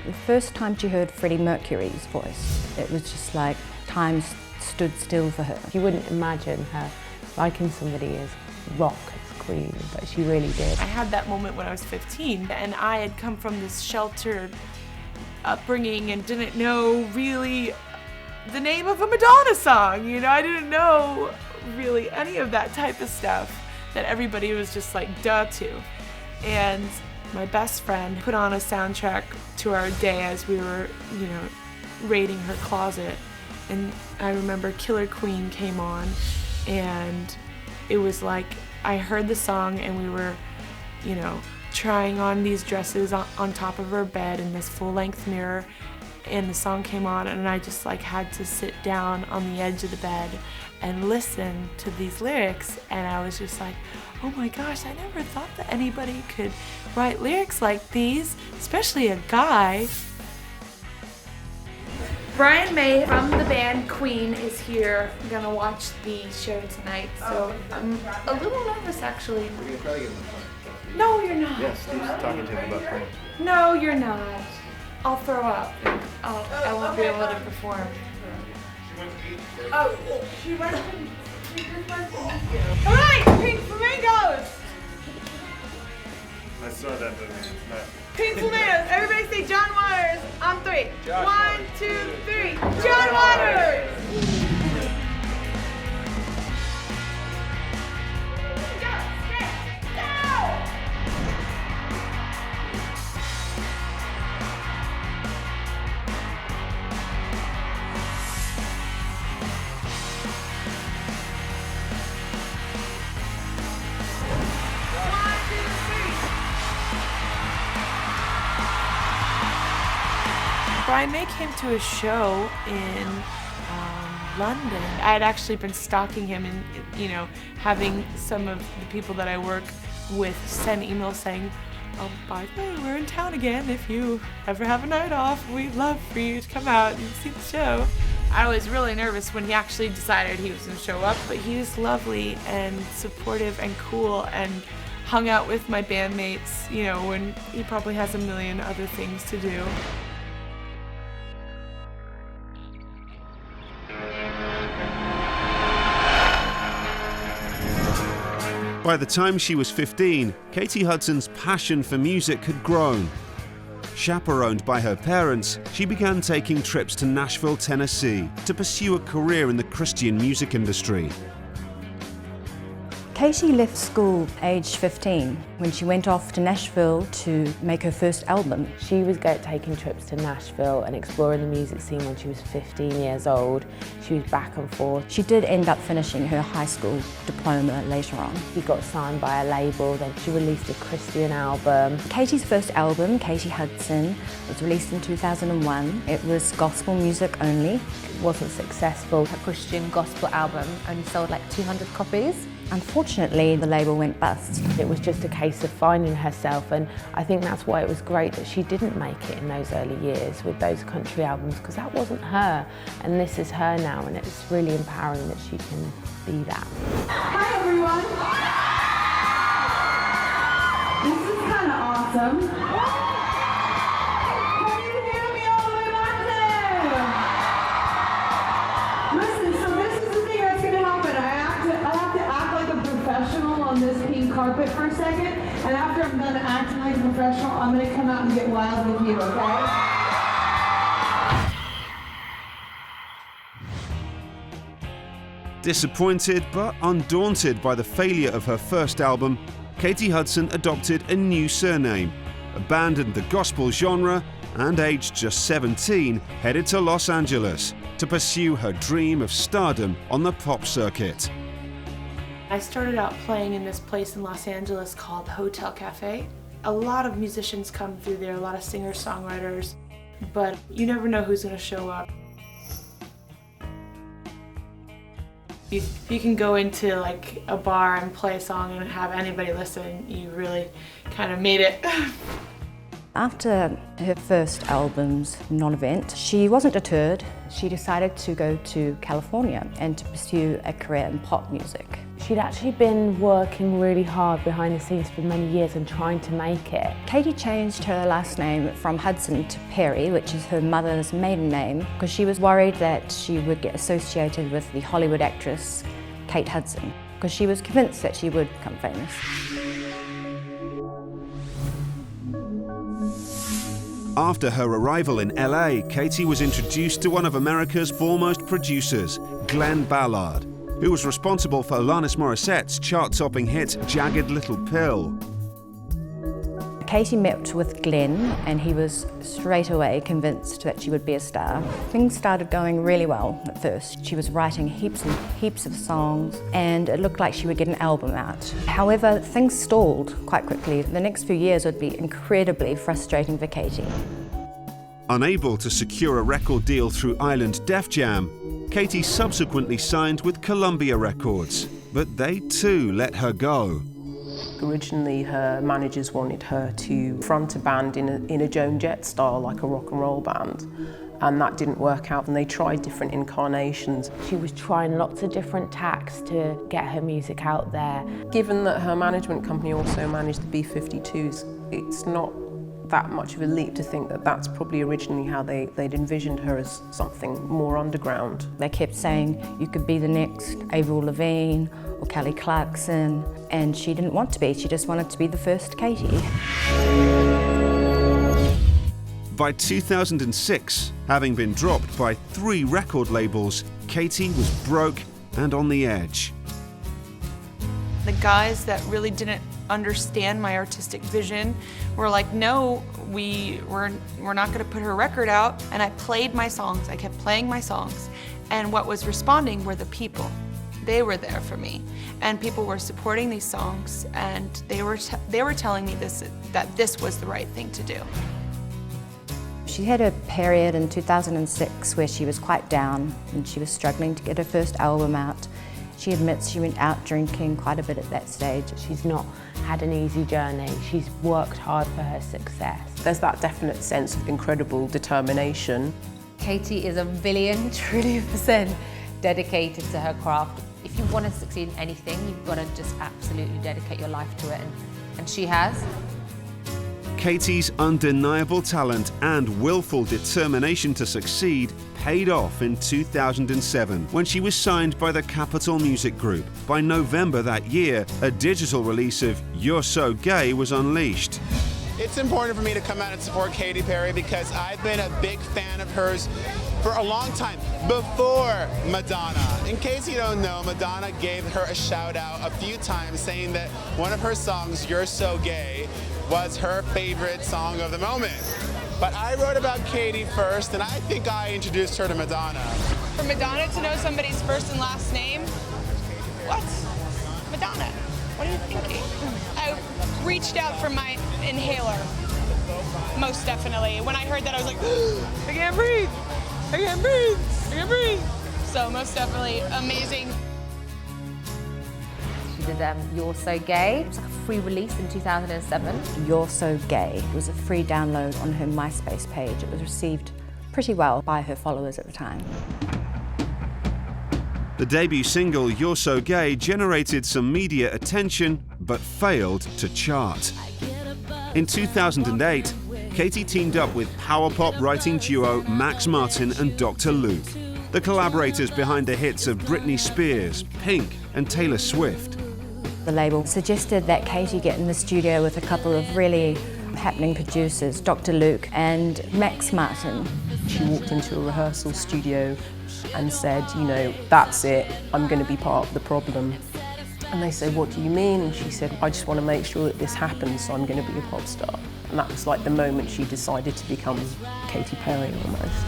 The first time she heard Freddie Mercury's voice, it was just like time stood still for her. You wouldn't imagine her liking somebody as rock as Queen, but she really did. I had that moment when I was 15, and I had come from this sheltered upbringing and didn't know really the name of a Madonna song. You know, I didn't know really any of that type of stuff that everybody was just like duh to. And My best friend put on a soundtrack to our day as we were, raiding her closet. And I remember Killer Queen came on, and it was like I heard the song and we were, trying on these dresses on top of her bed in this full-length mirror, and the song came on and I just had to sit down on the edge of the bed and listen to these lyrics, and I was just like, oh my gosh, I never thought that anybody could write lyrics like these, especially a guy. Brian May from the band Queen is here. I'm gonna watch the show tonight, so I'm a little nervous actually. We're gonna try to get him. No, you're not. Yes, Steve's talking to him about playing. No, you're not. I'll throw up. I won't be able to perform. Oh, she just went to meet you. All right, Pink Flamingos. I saw that movie. Pink Flamingos. Everybody say John Waters on 3. 1, 2, 3. John Waters. Brian May came to a show in London. I had actually been stalking him and, having some of the people that I work with send emails saying, oh, by the way, we're in town again. If you ever have a night off, we'd love for you to come out and see the show. I was really nervous when he actually decided he was going to show up, but he was lovely and supportive and cool and hung out with my bandmates, when he probably has a million other things to do. By the time she was 15, Katy Hudson's passion for music had grown. Chaperoned by her parents, she began taking trips to Nashville, Tennessee to pursue a career in the Christian music industry. Katy left school aged 15 when she went off to Nashville to make her first album. She was taking trips to Nashville and exploring the music scene when she was 15 years old. She was back and forth. She did end up finishing her high school diploma later on. She got signed by a label, then she released a Christian album. Katy's first album, Katy Hudson, was released in 2001. It was gospel music only. It wasn't successful. Her Christian gospel album only sold 200 copies. Unfortunately, the label went bust. It was just a case of finding herself, and I think that's why it was great that she didn't make it in those early years with those country albums, because that wasn't her, and this is her now, and it's really empowering that she can be that. Hi everyone! This is kind of awesome. Can you hear me all the way back there? Listen, so this is the thing that's going to happen. I have to act like a professional on this pink carpet for a second, and after I'm done acting like a professional, I'm going to come out and get wild with you, okay? Disappointed but undaunted by the failure of her first album, Katy Hudson adopted a new surname, abandoned the gospel genre, and aged just 17, headed to Los Angeles to pursue her dream of stardom on the pop circuit. I started out playing in this place in Los Angeles called Hotel Cafe. A lot of musicians come through there, a lot of singer-songwriters, but you never know who's going to show up. If you can go into a bar and play a song and have anybody listen, you really kind of made it. After her first album's non-event, she wasn't deterred. She decided to go to California and to pursue a career in pop music. She'd actually been working really hard behind the scenes for many years and trying to make it. Katy changed her last name from Hudson to Perry, which is her mother's maiden name, because she was worried that she would get associated with the Hollywood actress Kate Hudson, because she was convinced that she would become famous. After her arrival in LA, Katy was introduced to one of America's foremost producers, Glenn Ballard, who was responsible for Alanis Morissette's chart-topping hit, Jagged Little Pill. Katy met with Glenn and he was straight away convinced that she would be a star. Things started going really well at first. She was writing heaps and heaps of songs and it looked like she would get an album out. However, things stalled quite quickly. The next few years would be incredibly frustrating for Katy. Unable to secure a record deal through Island Def Jam, Katy subsequently signed with Columbia Records, but they too let her go. Originally, her managers wanted her to front a band in a Joan Jett style, like a rock and roll band, and that didn't work out, and they tried different incarnations. She was trying lots of different tacks to get her music out there. Given that her management company also managed the B-52s, it's not that much of a leap to think that that's probably originally how they'd envisioned her, as something more underground. They kept saying you could be the next Avril Lavigne or Kelly Clarkson, and she didn't want to be, she just wanted to be the first Katy. By 2006, having been dropped by 3 record labels, Katy was broke and on the edge. The guys that really didn't understand my artistic vision were like, no, we're not going to put her record out. And I played my songs, I kept playing my songs, and what was responding were the people. They were there for me, and people were supporting these songs, and they were telling me that this was the right thing to do. She had a period in 2006 where she was quite down and she was struggling to get her first album out. She admits she went out drinking quite a bit at that stage. She's not had an easy journey. She's worked hard for her success. There's that definite sense of incredible determination. Katy is 1,000,000,000,000,000% dedicated to her craft. If you want to succeed in anything, you've got to just absolutely dedicate your life to it, and she has. Katy's undeniable talent and willful determination to succeed paid off in 2007 when she was signed by the Capitol Music Group. By November that year, a digital release of You're So Gay was unleashed. It's important for me to come out and support Katy Perry because I've been a big fan of hers for a long time, before Madonna. In case you don't know, Madonna gave her a shout out a few times saying that one of her songs, You're So Gay, was her favorite song of the moment. But I wrote about Katy first, and I think I introduced her to Madonna. For Madonna to know somebody's first and last name? What? Madonna, what are you thinking? I reached out for my inhaler, most definitely. When I heard that, I was like, I can't breathe, I can't breathe, I can't breathe. So most definitely amazing. She did You're So Gay. It was like a free release in 2007. You're So Gay. It was a free download on her MySpace page. It was received pretty well by her followers at the time. The debut single, You're So Gay, generated some media attention, but failed to chart. In 2008, Katy teamed up with power pop writing duo Max Martin and Dr. Luke, the collaborators behind the hits of Britney Spears, Pink, and Taylor Swift. The label suggested that Katy get in the studio with a couple of really happening producers, Dr. Luke and Max Martin. She walked into a rehearsal studio and said, you know, that's it, I'm going to be part of the problem. And they said, what do you mean? And she said, I just want to make sure that this happens, so I'm going to be a pop star. And that was like the moment she decided to become Katy Perry almost.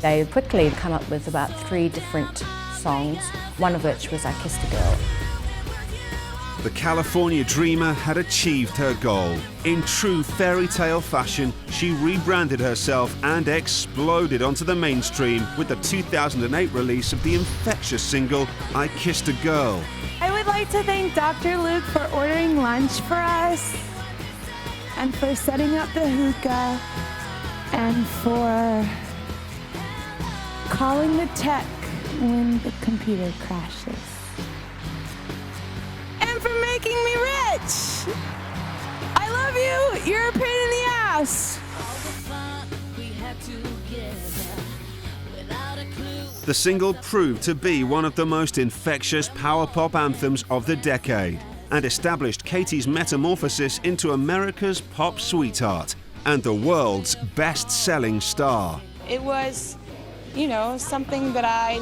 They quickly come up with about 3 different songs, one of which was I Kissed a Girl. The California dreamer had achieved her goal. In true fairy tale fashion, she rebranded herself and exploded onto the mainstream with the 2008 release of the infectious single, I Kissed a Girl. I would like to thank Dr. Luke for ordering lunch for us, and for setting up the hookah, and for calling the tech when the computer crashes. And for making me rich! I love you! You're a pain in the ass! The single proved to be one of the most infectious power pop anthems of the decade and established Katy's metamorphosis into America's pop sweetheart and the world's best-selling star. It was, you know, something that I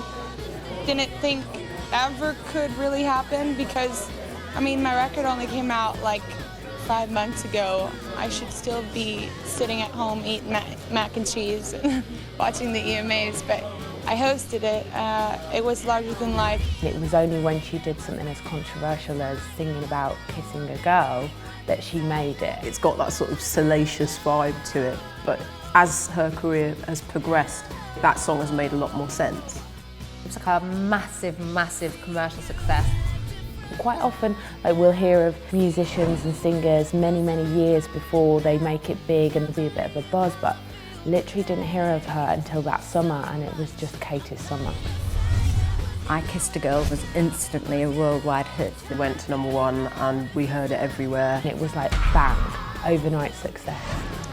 didn't think ever could really happen because, I mean, my record only came out like 5 months ago, I should still be sitting at home eating mac and cheese and watching the EMAs, but I hosted it. It was larger than life. It was only when she did something as controversial as singing about kissing a girl that she made it. It's got that sort of salacious vibe to it, but as her career has progressed, that song has made a lot more sense. It's like a massive, massive commercial success. Quite often we'll hear of musicians and singers many, many years before they make it big and there'll be a bit of a buzz, but literally didn't hear of her until that summer, and it was just Katy's summer. I Kissed a Girl was instantly a worldwide hit. It went to #1 and we heard it everywhere. It was like bang, overnight success.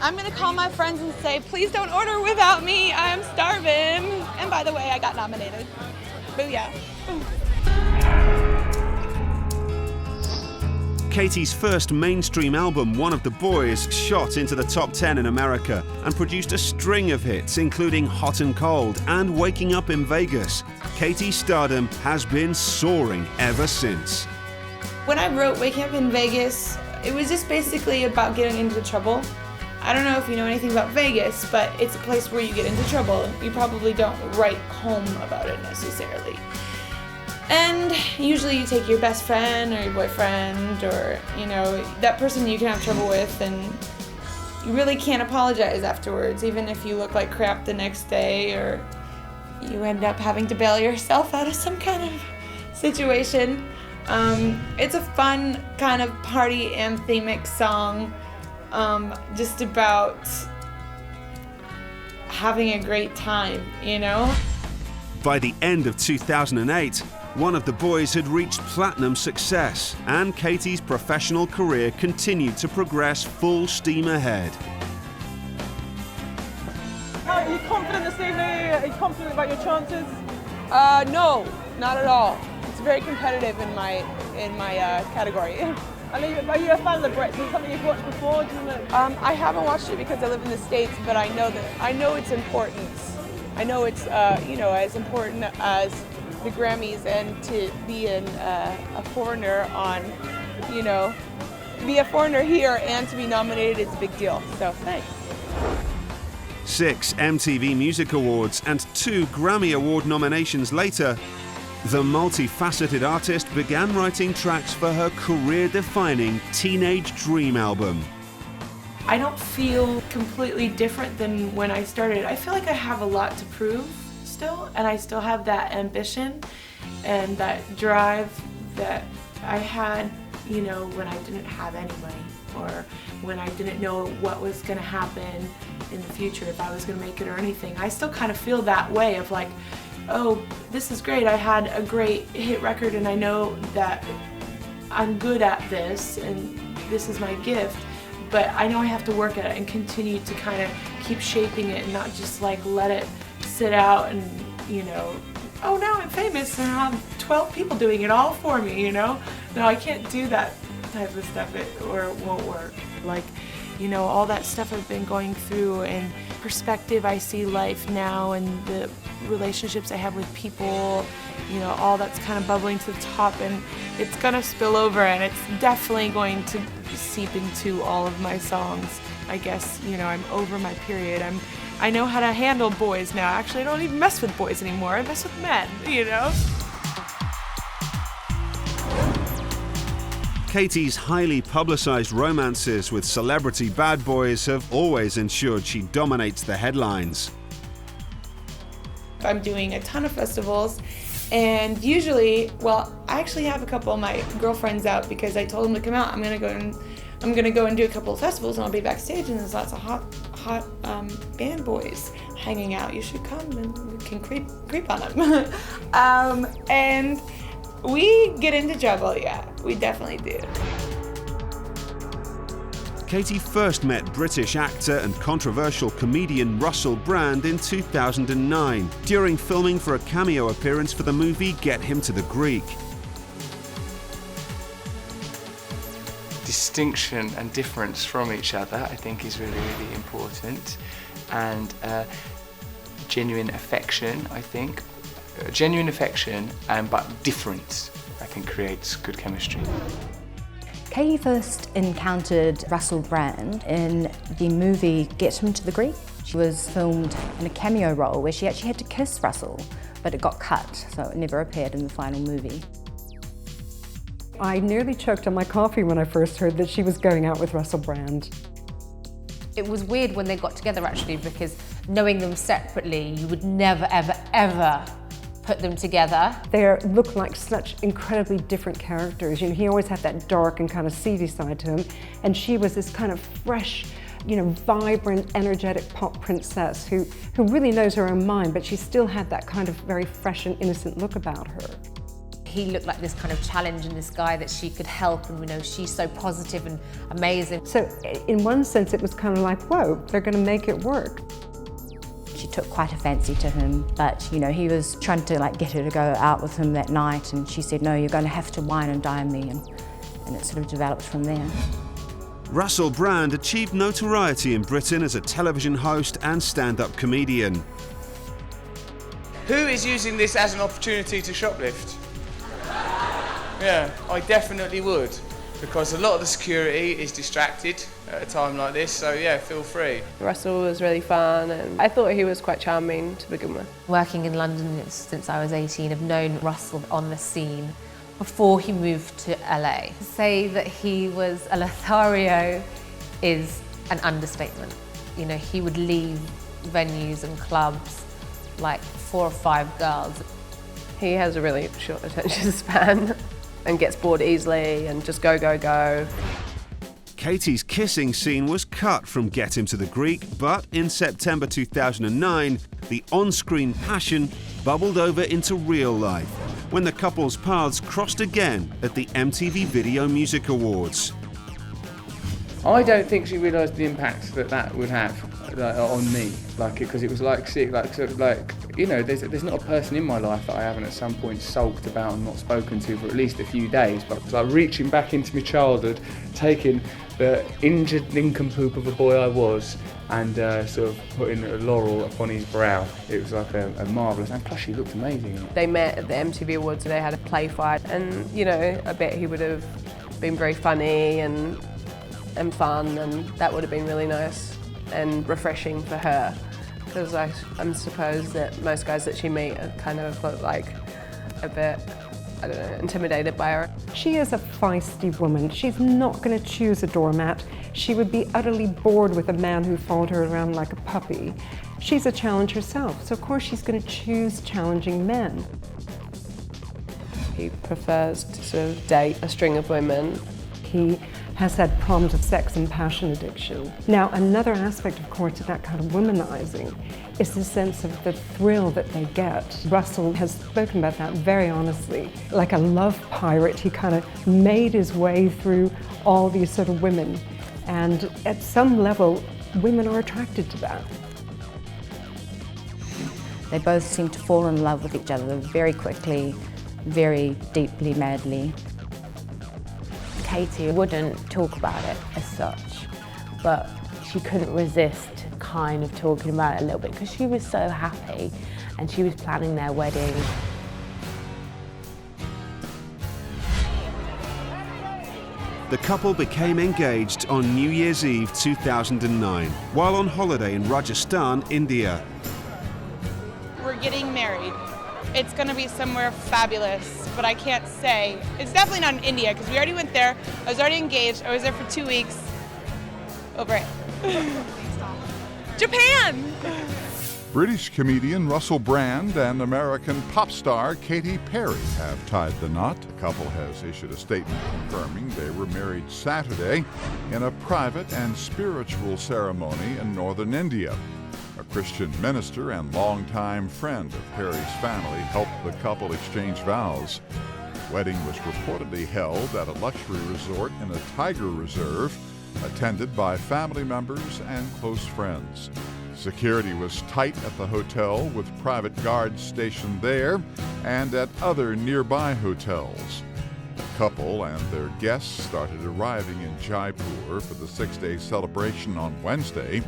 I'm gonna call my friends and say, please don't order without me, I'm starving. And by the way, I got nominated. Booyah. Katy's first mainstream album, One of the Boys, shot into the top 10 in America and produced a string of hits, including Hot and Cold and Waking Up in Vegas. Katy's stardom has been soaring ever since. When I wrote Waking Up in Vegas, it was just basically about getting into trouble. I don't know if you know anything about Vegas, but it's a place where you get into trouble. You probably don't write home about it necessarily. And usually you take your best friend or your boyfriend or, you know, that person you can have trouble with, and you really can't apologize afterwards, even if you look like crap the next day or you end up having to bail yourself out of some kind of situation. It's a fun kind of party anthemic song, just about having a great time, you know? By the end of 2008, One of the Boys had reached platinum success, and Katy's professional career continued to progress full steam ahead. Are you confident this evening? Are you confident about your chances? No, not at all. It's very competitive in my category. Are you a fan of the Brits? Is it something you've watched before? Do you know? I haven't watched it because I live in the States, but I know its importance. I know it's as important as the Grammys, and to be a foreigner be a foreigner here and to be nominated is a big deal. So thanks. 6 MTV Music Awards and 2 Grammy Award nominations later, the multifaceted artist began writing tracks for her career-defining Teenage Dream album. I don't feel completely different than when I started. I feel like I have a lot to prove still, and I still have that ambition and that drive that I had, when I didn't have any money, or when I didn't know what was going to happen in the future, if I was going to make it or anything. I still kind of feel that way of like, oh, this is great, I had a great hit record and I know that I'm good at this and this is my gift, but I know I have to work at it and continue to kind of keep shaping it and not just like let it sit out and, oh, now I'm famous and I have 12 people doing it all for me, No, I can't do that type of stuff or it won't work. Like, all that stuff I've been going through and perspective I see life now and the relationships I have with people, all that's kind of bubbling to the top, and it's gonna spill over and it's definitely going to seep into all of my songs. I guess, I'm over my period. I know how to handle boys now. Actually, I don't even mess with boys anymore. I mess with men, Katy's highly publicized romances with celebrity bad boys have always ensured she dominates the headlines. I'm doing a ton of festivals, and usually, I actually have a couple of my girlfriends out because I told them to come out. I'm gonna go and do a couple of festivals, and I'll be backstage, and there's lots of hot band boys hanging out. You should come and we can creep on them. And we get into trouble, yeah, we definitely do. Katy first met British actor and controversial comedian Russell Brand in 2009 during filming for a cameo appearance for the movie Get Him to the Greek. Distinction and difference from each other, I think, is really, really important, and genuine affection, I think. Genuine affection, but difference, I think, creates good chemistry. Katy first encountered Russell Brand in the movie Get Him to the Greek. She was filmed in a cameo role where she actually had to kiss Russell, but it got cut, so it never appeared in the final movie. I nearly choked on my coffee when I first heard that she was going out with Russell Brand. It was weird when they got together actually, because knowing them separately, you would never, ever, ever put them together. They look like such incredibly different characters. You know, he always had that dark and kind of seedy side to him, and she was this kind of fresh, you know, vibrant, energetic pop princess who really knows her own mind, but she still had that kind of very fresh and innocent look about her. He looked like this kind of challenge and this guy that she could help, and you know, she's so positive and amazing. So in one sense it was kind of like, whoa, they're going to make it work. She took quite a fancy to him, but you know, he was trying to like get her to go out with him that night, and she said, no, you're going to have to wine and dine me, and it sort of developed from there. Russell Brand achieved notoriety in Britain as a television host and stand-up comedian. Who is using this as an opportunity to shoplift? Yeah, I definitely would, because a lot of the security is distracted at a time like this, so yeah, feel free. Russell was really fun, and I thought he was quite charming to begin with. Working in London since I was 18, I've known Russell on the scene before he moved to LA. To say that he was a Lothario is an understatement. You know, he would leave venues and clubs like 4 or 5 girls. He has a really short attention span and gets bored easily and just go, go, go. Katy's kissing scene was cut from Get Him to the Greek, but in September 2009, the on-screen passion bubbled over into real life when the couple's paths crossed again at the MTV Video Music Awards. I don't think she realised the impact that would have on me, because it was like seeing, you know, there's not a person in my life that I haven't at some point sulked about and not spoken to for at least a few days. But it's like reaching back into my childhood, taking the injured nincompoop of a boy I was, and sort of putting a laurel upon his brow. It was like a marvellous, and plus she looked amazing. They met at the MTV Awards and they had a play fight, and you know, I bet he would have been very funny and fun, and that would have been really nice and refreshing for her, because I'm suppose that most guys that she meet are kind of like a bit, I don't know, intimidated by her. She is a feisty woman. She's not going to choose a doormat. She would be utterly bored with a man who followed her around like a puppy. She's a challenge herself, so of course she's going to choose challenging men. He prefers to sort of date a string of women. He has had problems of sex and passion addiction. Now, another aspect, of course, of that kind of womanizing is the sense of the thrill that they get. Russell has spoken about that very honestly. Like a love pirate, he kind of made his way through all these sort of women. And at some level, women are attracted to that. They both seem to fall in love with each other very quickly, very deeply, madly. Katy wouldn't talk about it as such, but she couldn't resist kind of talking about it a little bit because she was so happy and she was planning their wedding. The couple became engaged on New Year's Eve 2009 while on holiday in Rajasthan, India. We're getting married. It's gonna be somewhere fabulous, but I can't say. It's definitely not in India, because we already went there. I was already engaged. I was there for 2 weeks. Over it. Japan! British comedian Russell Brand and American pop star Katy Perry have tied the knot. The couple has issued a statement confirming they were married Saturday in a private and spiritual ceremony in northern India. A Christian minister and longtime friend of Perry's family helped the couple exchange vows. The wedding was reportedly held at a luxury resort in a tiger reserve, attended by family members and close friends. Security was tight at the hotel, with private guards stationed there and at other nearby hotels. The couple and their guests started arriving in Jaipur for the 6-day celebration on Wednesday.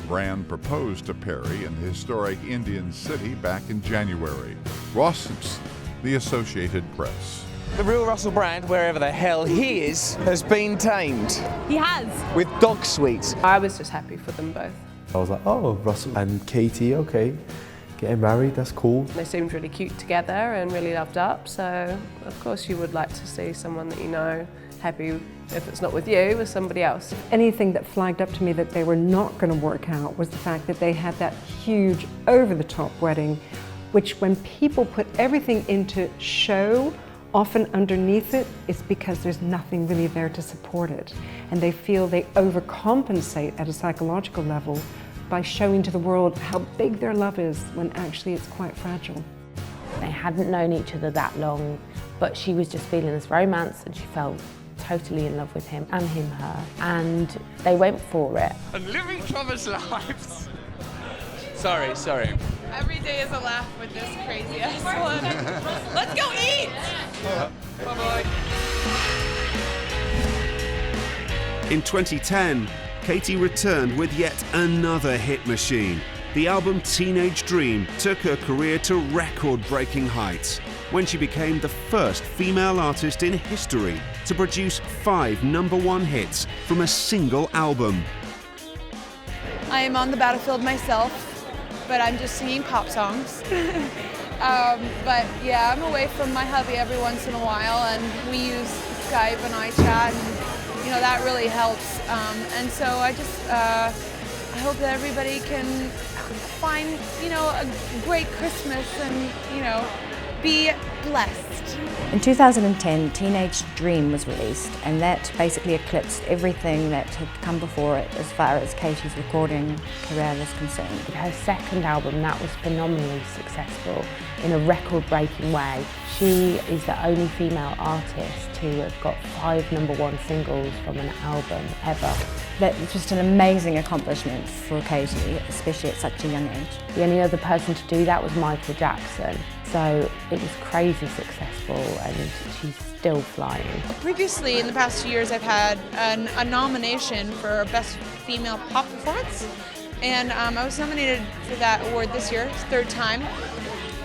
Brand proposed to Perry in the historic Indian city back in January. Ross Simpson, The Associated Press. The real Russell Brand, wherever the hell he is, has been tamed. He has. With dog sweets. I was just happy for them both. I was like, oh, Russell and Katy, okay, getting married, that's cool. They seemed really cute together and really loved up, so of course you would like to see someone that you know happy, if it's not with you, with somebody else. Anything that flagged up to me that they were not going to work out was the fact that they had that huge over-the-top wedding, which when people put everything into show, often underneath it, it's because there's nothing really there to support it. And they feel they overcompensate at a psychological level by showing to the world how big their love is when actually it's quite fragile. They hadn't known each other that long, but she was just feeling this romance and she felt totally in love with him and him her. And they went for it. And living each other's lives. Sorry. Every day is a laugh with this crazy ass one. Let's go eat! Bye-bye. In 2010, Katy returned with yet another hit machine. The album Teenage Dream took her career to record-breaking heights when she became the first female artist in history to produce 5 #1 hits from a single album. I am on the battlefield myself, but I'm just singing pop songs. But yeah, I'm away from my hubby every once in a while, and we use Skype and iChat, and that really helps. And so I just I hope that everybody can find a great Christmas and be blessed. In 2010, Teenage Dream was released, and that basically eclipsed everything that had come before it as far as Katy's recording career was concerned. Her second album, that was phenomenally successful in a record-breaking way. She is the only female artist to have got 5 #1 singles from an album ever. That was just an amazing accomplishment for Katy, especially at such a young age. The only other person to do that was Michael Jackson. So it was crazy successful and she's still flying. Previously, in the past 2 years, I've had a nomination for Best Female Pop Performance, and I was nominated for that award this year, it's 3rd time,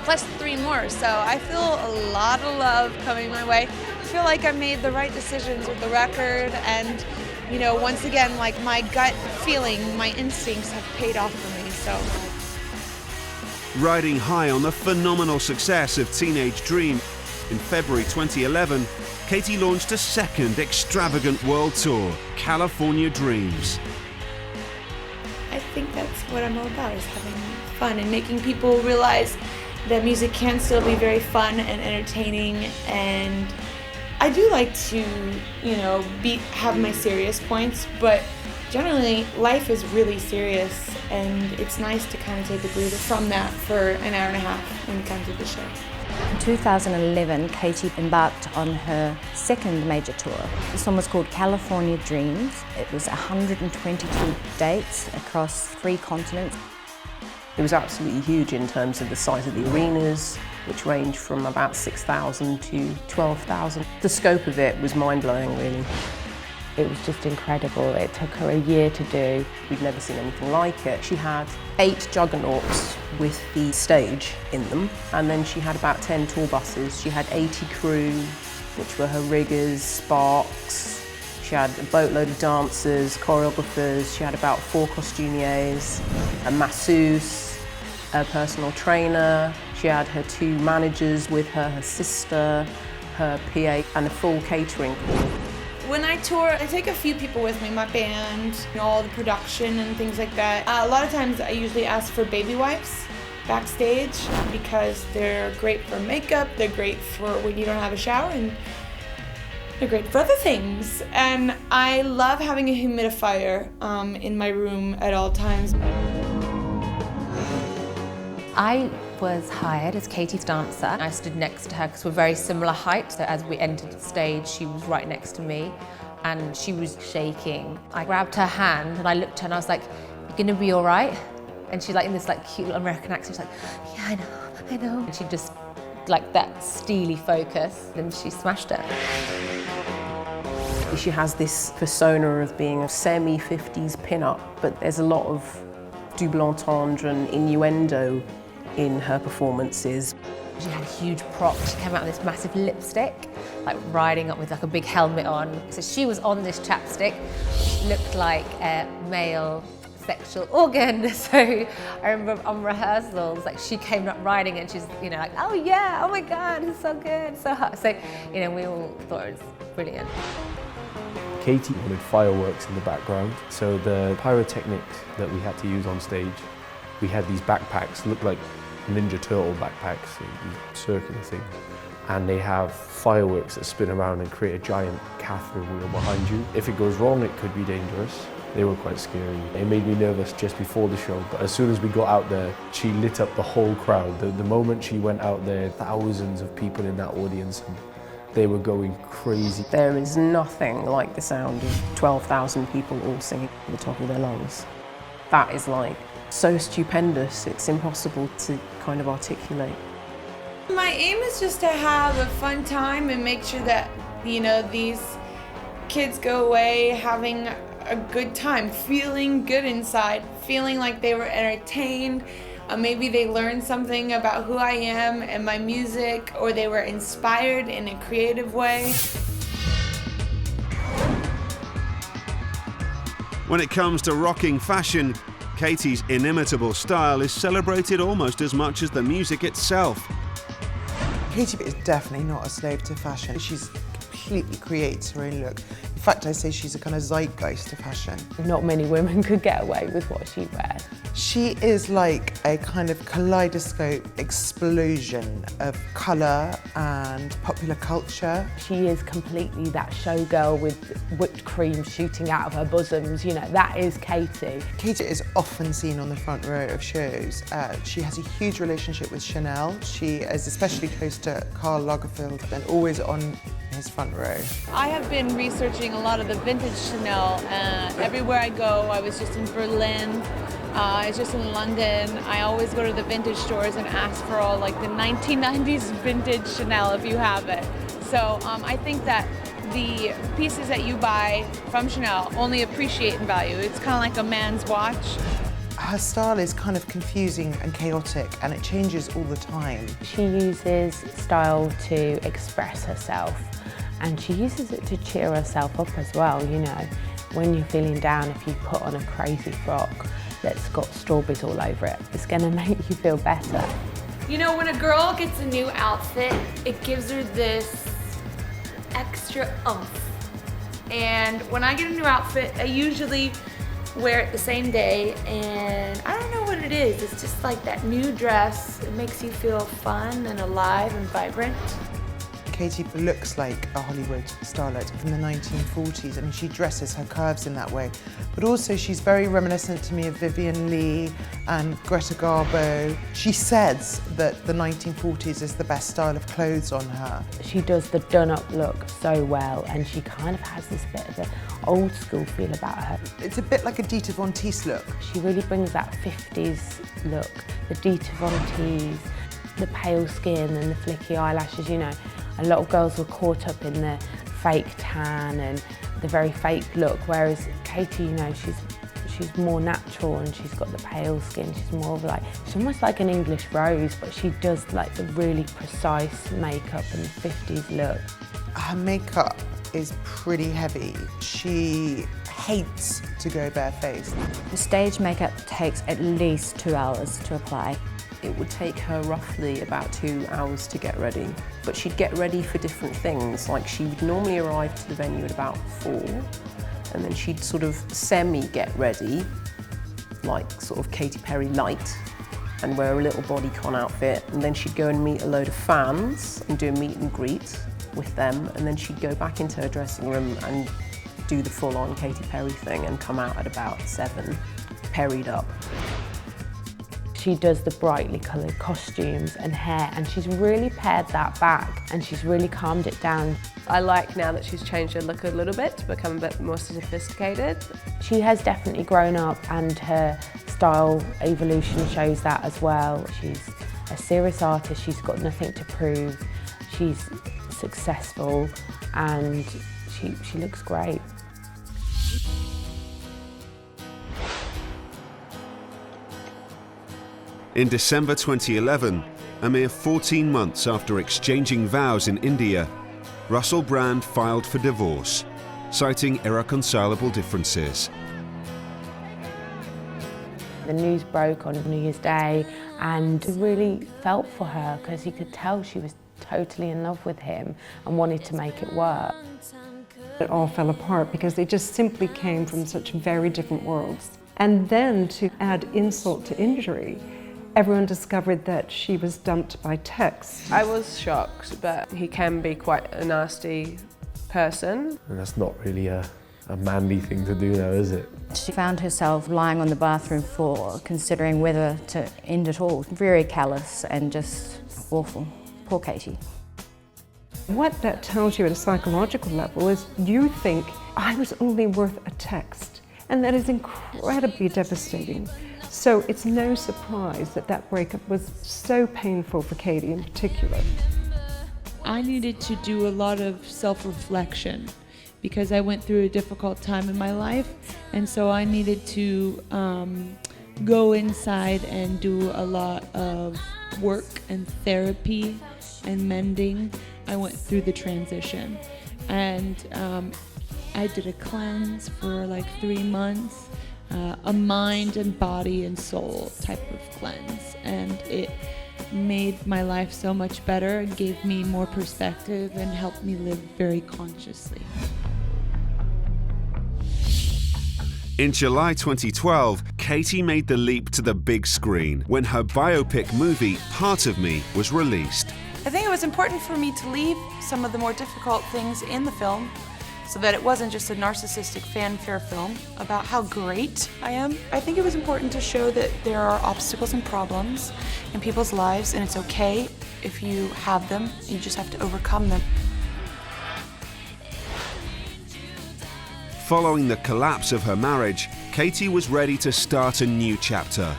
plus 3 more. So I feel a lot of love coming my way. I feel like I made the right decisions with the record, and once again, like my gut feeling, my instincts have paid off for me. So. Riding high on the phenomenal success of Teenage Dream, in February 2011, Katy launched a second extravagant world tour, California Dreams. I think that's what I'm all about, is having fun and making people realize that music can still be very fun and entertaining. And I do like to, have my serious points, but generally life is really serious, and it's nice to kind of take a breather from that for an hour and a half when it comes to the show. In 2011, Katy embarked on her second major tour. This one was called California Dreams. It was 122 dates across 3 continents. It was absolutely huge in terms of the size of the arenas, which ranged from about 6,000 to 12,000. The scope of it was mind-blowing, really. It was just incredible. It took her a year to do. We'd never seen anything like it. She had 8 juggernauts with the stage in them, and then she had about 10 tour buses. She had 80 crew, which were her riggers, sparks. She had a boatload of dancers, choreographers. She had about 4 costumiers, a masseuse, a personal trainer. She had her 2 managers with her, her sister, her PA, and a full catering crew. When I tour, I take a few people with me, my band, all the production and things like that. A lot of times I usually ask for baby wipes backstage because they're great for makeup, they're great for when you don't have a shower, and they're great for other things. And I love having a humidifier in my room at all times. I was hired as Katy's dancer. I stood next to her because we're very similar height. So as we entered the stage, she was right next to me and she was shaking. I grabbed her hand and I looked at her and I was like, "You're gonna be all right?" And she's like in this like cute little American accent, she's like, "Yeah, I know. And she just like that steely focus, and she smashed it. She has this persona of being a semi-50s pin-up, but there's a lot of double entendre and innuendo in her performances. She had a huge prop. She came out with this massive lipstick, like riding up with like a big helmet on. So she was on this chapstick, which looked like a male sexual organ. So I remember on rehearsals, like she came up riding and she's, you know, like, oh yeah, oh my God, it's so good, so hot. So, you know, we all thought it was brilliant. Katy wanted fireworks in the background, so the pyrotechnics that we had to use on stage, we had these backpacks, look like Ninja Turtle backpacks, these circular things, and they have fireworks that spin around and create a giant cathode wheel behind you. If it goes wrong, it could be dangerous. They were quite scary. It made me nervous just before the show, but as soon as we got out there, she lit up the whole crowd. The moment she went out there, thousands of people in that audience, and they were going crazy. There is nothing like the sound of 12,000 people all singing at the top of their lungs. That is like so stupendous, it's impossible to kind of articulate. My aim is just to have a fun time and make sure that, you know, these kids go away having a good time, feeling good inside, feeling like they were entertained. Maybe they learned something about who I am and my music, or they were inspired in a creative way. When it comes to rocking fashion, Katy's inimitable style is celebrated almost as much as the music itself. Katy is definitely not a slave to fashion. She's completely creates her own look. In fact, I say she's a kind of zeitgeist of fashion. Not many women could get away with what she wears. She is like a kind of kaleidoscope explosion of colour and popular culture. She is completely that showgirl with whipped cream shooting out of her bosoms, you know, that is Katy. Katy is often seen on the front row of shows. She has a huge relationship with Chanel. She is especially close to Karl Lagerfeld and always on his front row. I have been researching a lot of the vintage Chanel. Everywhere I go, I was just in Berlin, I was just in London. I always go to the vintage stores and ask for all like the 1990s vintage Chanel if you have it. So I think that the pieces that you buy from Chanel only appreciate in value. It's kind of like a man's watch. Her style is kind of confusing and chaotic, and it changes all the time. She uses style to express herself, and she uses it to cheer herself up as well, you know. When you're feeling down, if you put on a crazy frock that's got strawberries all over it, it's gonna make you feel better. You know, when a girl gets a new outfit, it gives her this extra oomph. And when I get a new outfit, I usually wear it the same day, and I don't know what it is. It's just like that new dress. It makes you feel fun and alive and vibrant. Katy looks like a Hollywood starlet from the 1940s. I mean, she dresses her curves in that way. But also she's very reminiscent to me of Vivian Leigh and Greta Garbo. She says that the 1940s is the best style of clothes on her. She does the done-up look so well, and she kind of has this bit of an old school feel about her. It's a bit like a Dita Von Teese look. She really brings that 50s look, the Dita Von Teese, the pale skin and the flicky eyelashes, you know. A lot of girls were caught up in the fake tan and the very fake look, whereas Katy, you know, she's more natural and she's got the pale skin. She's more of like, she's almost like an English rose, but she does like the really precise makeup and the 50s look. Her makeup is pretty heavy. She hates to go barefaced. The stage makeup takes at least 2 hours to apply. It would take her roughly about 2 hours to get ready, but she'd get ready for different things. Like she would normally arrive to the venue at about 4, and then she'd sort of semi-get ready, like sort of Katy Perry light, and wear a little bodycon outfit, and then she'd go and meet a load of fans and do a meet and greet with them, and then she'd go back into her dressing room and do the full-on Katy Perry thing and come out at about 7, perried up. She does the brightly coloured costumes and hair, and she's really pared that back and she's really calmed it down. I like now that she's changed her look a little bit to become a bit more sophisticated. She has definitely grown up, and her style evolution shows that as well. She's a serious artist, she's got nothing to prove, she's successful, and she looks great. In December 2011, a mere 14 months after exchanging vows in India, Russell Brand filed for divorce, citing irreconcilable differences. The news broke on New Year's Day, and he really felt for her because he could tell she was totally in love with him and wanted to make it work. It all fell apart because they just simply came from such very different worlds. And then to add insult to injury, everyone discovered that she was dumped by text. I was shocked, but he can be quite a nasty person. And that's not really a manly thing to do now, is it? She found herself lying on the bathroom floor, considering whether to end it all. Very callous and just awful. Poor Katy. What that tells you at a psychological level is you think, I was only worth a text. And that is incredibly devastating. So it's no surprise that that breakup was so painful for Katy in particular. I needed to do a lot of self-reflection because I went through a difficult time in my life, and so I needed to go inside and do a lot of work and therapy and mending. I went through the transition, and I did a cleanse for like 3 months, a mind and body and soul type of cleanse, and it made my life so much better, gave me more perspective, and helped me live very consciously. In July 2012, Katy made the leap to the big screen when her biopic movie, Part of Me, was released. I think it was important for me to leave some of the more difficult things in the film so that it wasn't just a narcissistic fanfare film about how great I am. I think it was important to show that there are obstacles and problems in people's lives, and it's okay if you have them, you just have to overcome them. Following the collapse of her marriage, Katy was ready to start a new chapter.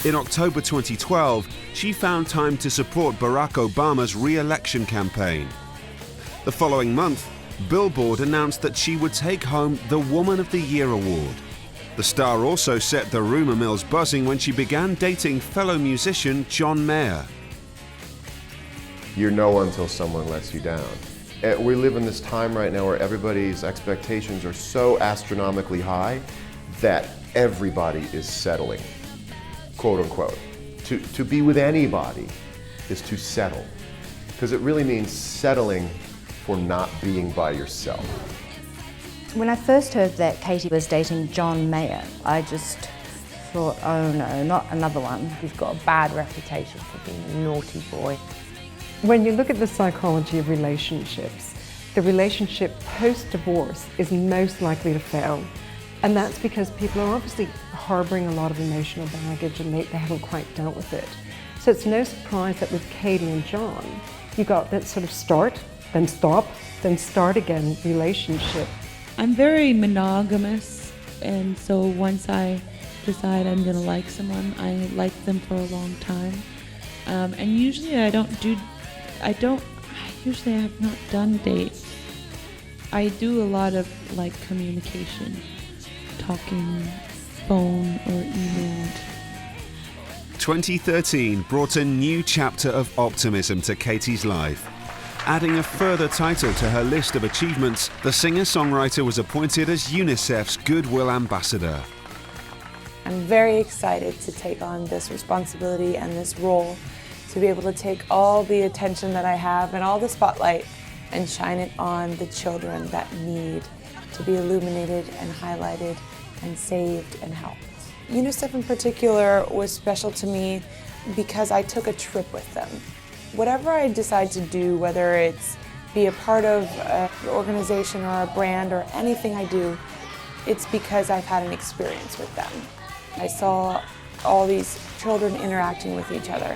In October 2012, she found time to support Barack Obama's re-election campaign. The following month, Billboard announced that she would take home the Woman of the Year award. The star also set the rumor mills buzzing when she began dating fellow musician John Mayer. You know until someone lets you down. We live in this time right now where everybody's expectations are so astronomically high that everybody is settling, quote unquote. To be with anybody is to settle, because it really means settling for not being by yourself. When I first heard that Katy was dating John Mayer, I just thought, oh no, not another one. He's got a bad reputation for being a naughty boy. When you look at the psychology of relationships, the relationship post-divorce is most likely to fail. And that's because people are obviously harboring a lot of emotional baggage and they haven't quite dealt with it. So it's no surprise that with Katy and John, you got that sort of start, then stop, then start again relationship. I'm very monogamous, and so once I decide I'm gonna like someone, I like them for a long time. And usually I have not done dates. I do a lot of like communication, talking, phone or email. 2013 brought a new chapter of optimism to Katy's life. Adding a further title to her list of achievements, the singer-songwriter was appointed as UNICEF's Goodwill Ambassador. I'm very excited to take on this responsibility and this role, to be able to take all the attention that I have and all the spotlight and shine it on the children that need to be illuminated and highlighted and saved and helped. UNICEF in particular was special to me because I took a trip with them. Whatever I decide to do, whether it's be a part of an organization or a brand or anything I do, it's because I've had an experience with them. I saw all these children interacting with each other.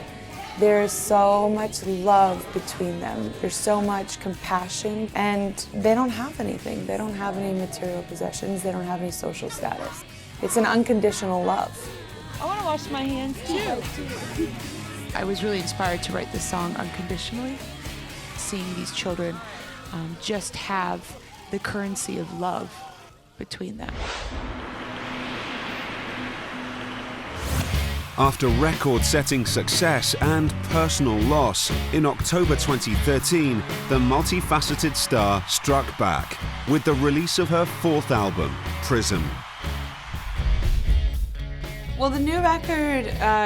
There's so much love between them. There's so much compassion, and they don't have anything. They don't have any material possessions. They don't have any social status. It's an unconditional love. I want to wash my hands too. I was really inspired to write this song unconditionally, seeing these children just have the currency of love between them. After record-setting success and personal loss, in October 2013, the multifaceted star struck back with the release of her fourth album, Prism. Well, the new record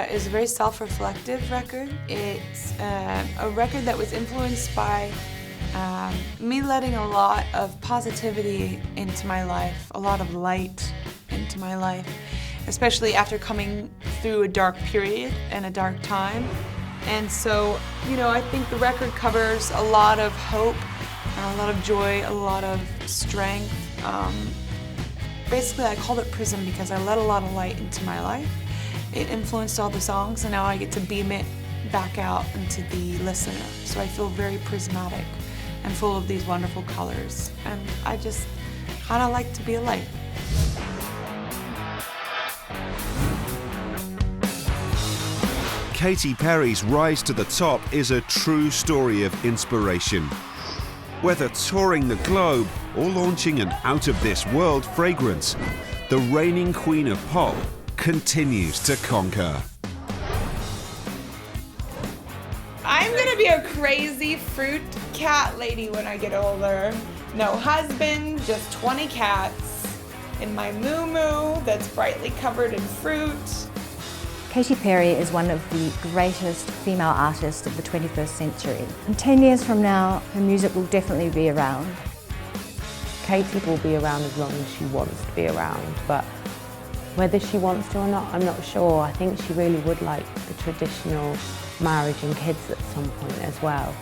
is a very self-reflective record. It's a record that was influenced by me letting a lot of positivity into my life, a lot of light into my life, especially after coming through a dark period and a dark time. And so, you know, I think the record covers a lot of hope, a lot of joy, a lot of strength. Basically, I called it Prism because I let a lot of light into my life. It influenced all the songs, and now I get to beam it back out into the listener. So I feel very prismatic and full of these wonderful colors. And I just kind of like to be a light. Katy Perry's rise to the top is a true story of inspiration. Whether touring the globe or launching an out-of-this-world fragrance, the reigning queen of pop continues to conquer. I'm gonna be a crazy fruit cat lady when I get older. No husband, just 20 cats in my moo-moo that's brightly covered in fruit. Katy Perry is one of the greatest female artists of the 21st century. And 10 years from now, her music will definitely be around. Katy will be around as long as she wants to be around, but whether she wants to or not, I'm not sure. I think she really would like the traditional marriage and kids at some point as well.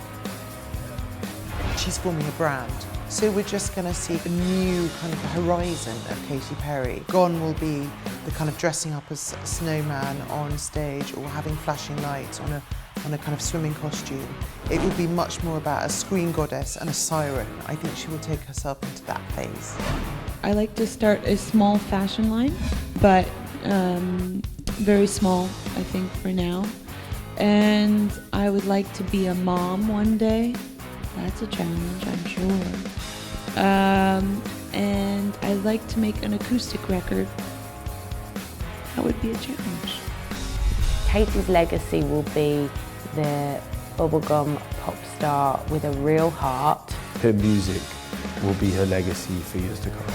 She's forming a brand. So we're just going to see a new kind of horizon of Katy Perry. Gone will be the kind of dressing up as a snowman on stage or having flashing lights on a kind of swimming costume. It will be much more about a screen goddess and a siren. I think she will take herself into that phase. I like to start a small fashion line, but very small, I think, for now. And I would like to be a mom one day. That's a challenge, I'm sure. And I'd like to make an acoustic record. That would be a challenge. Katy's legacy will be the bubblegum pop star with a real heart. Her music will be her legacy for years to come.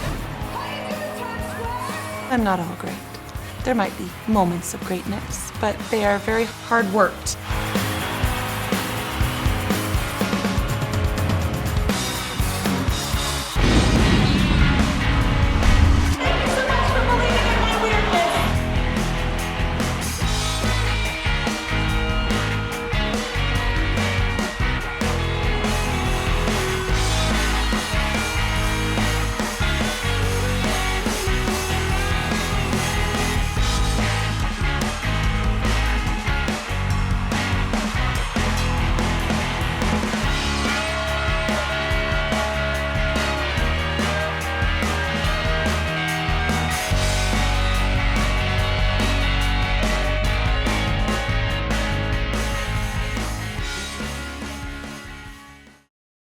I'm not all great. There might be moments of greatness, but they are very hard worked.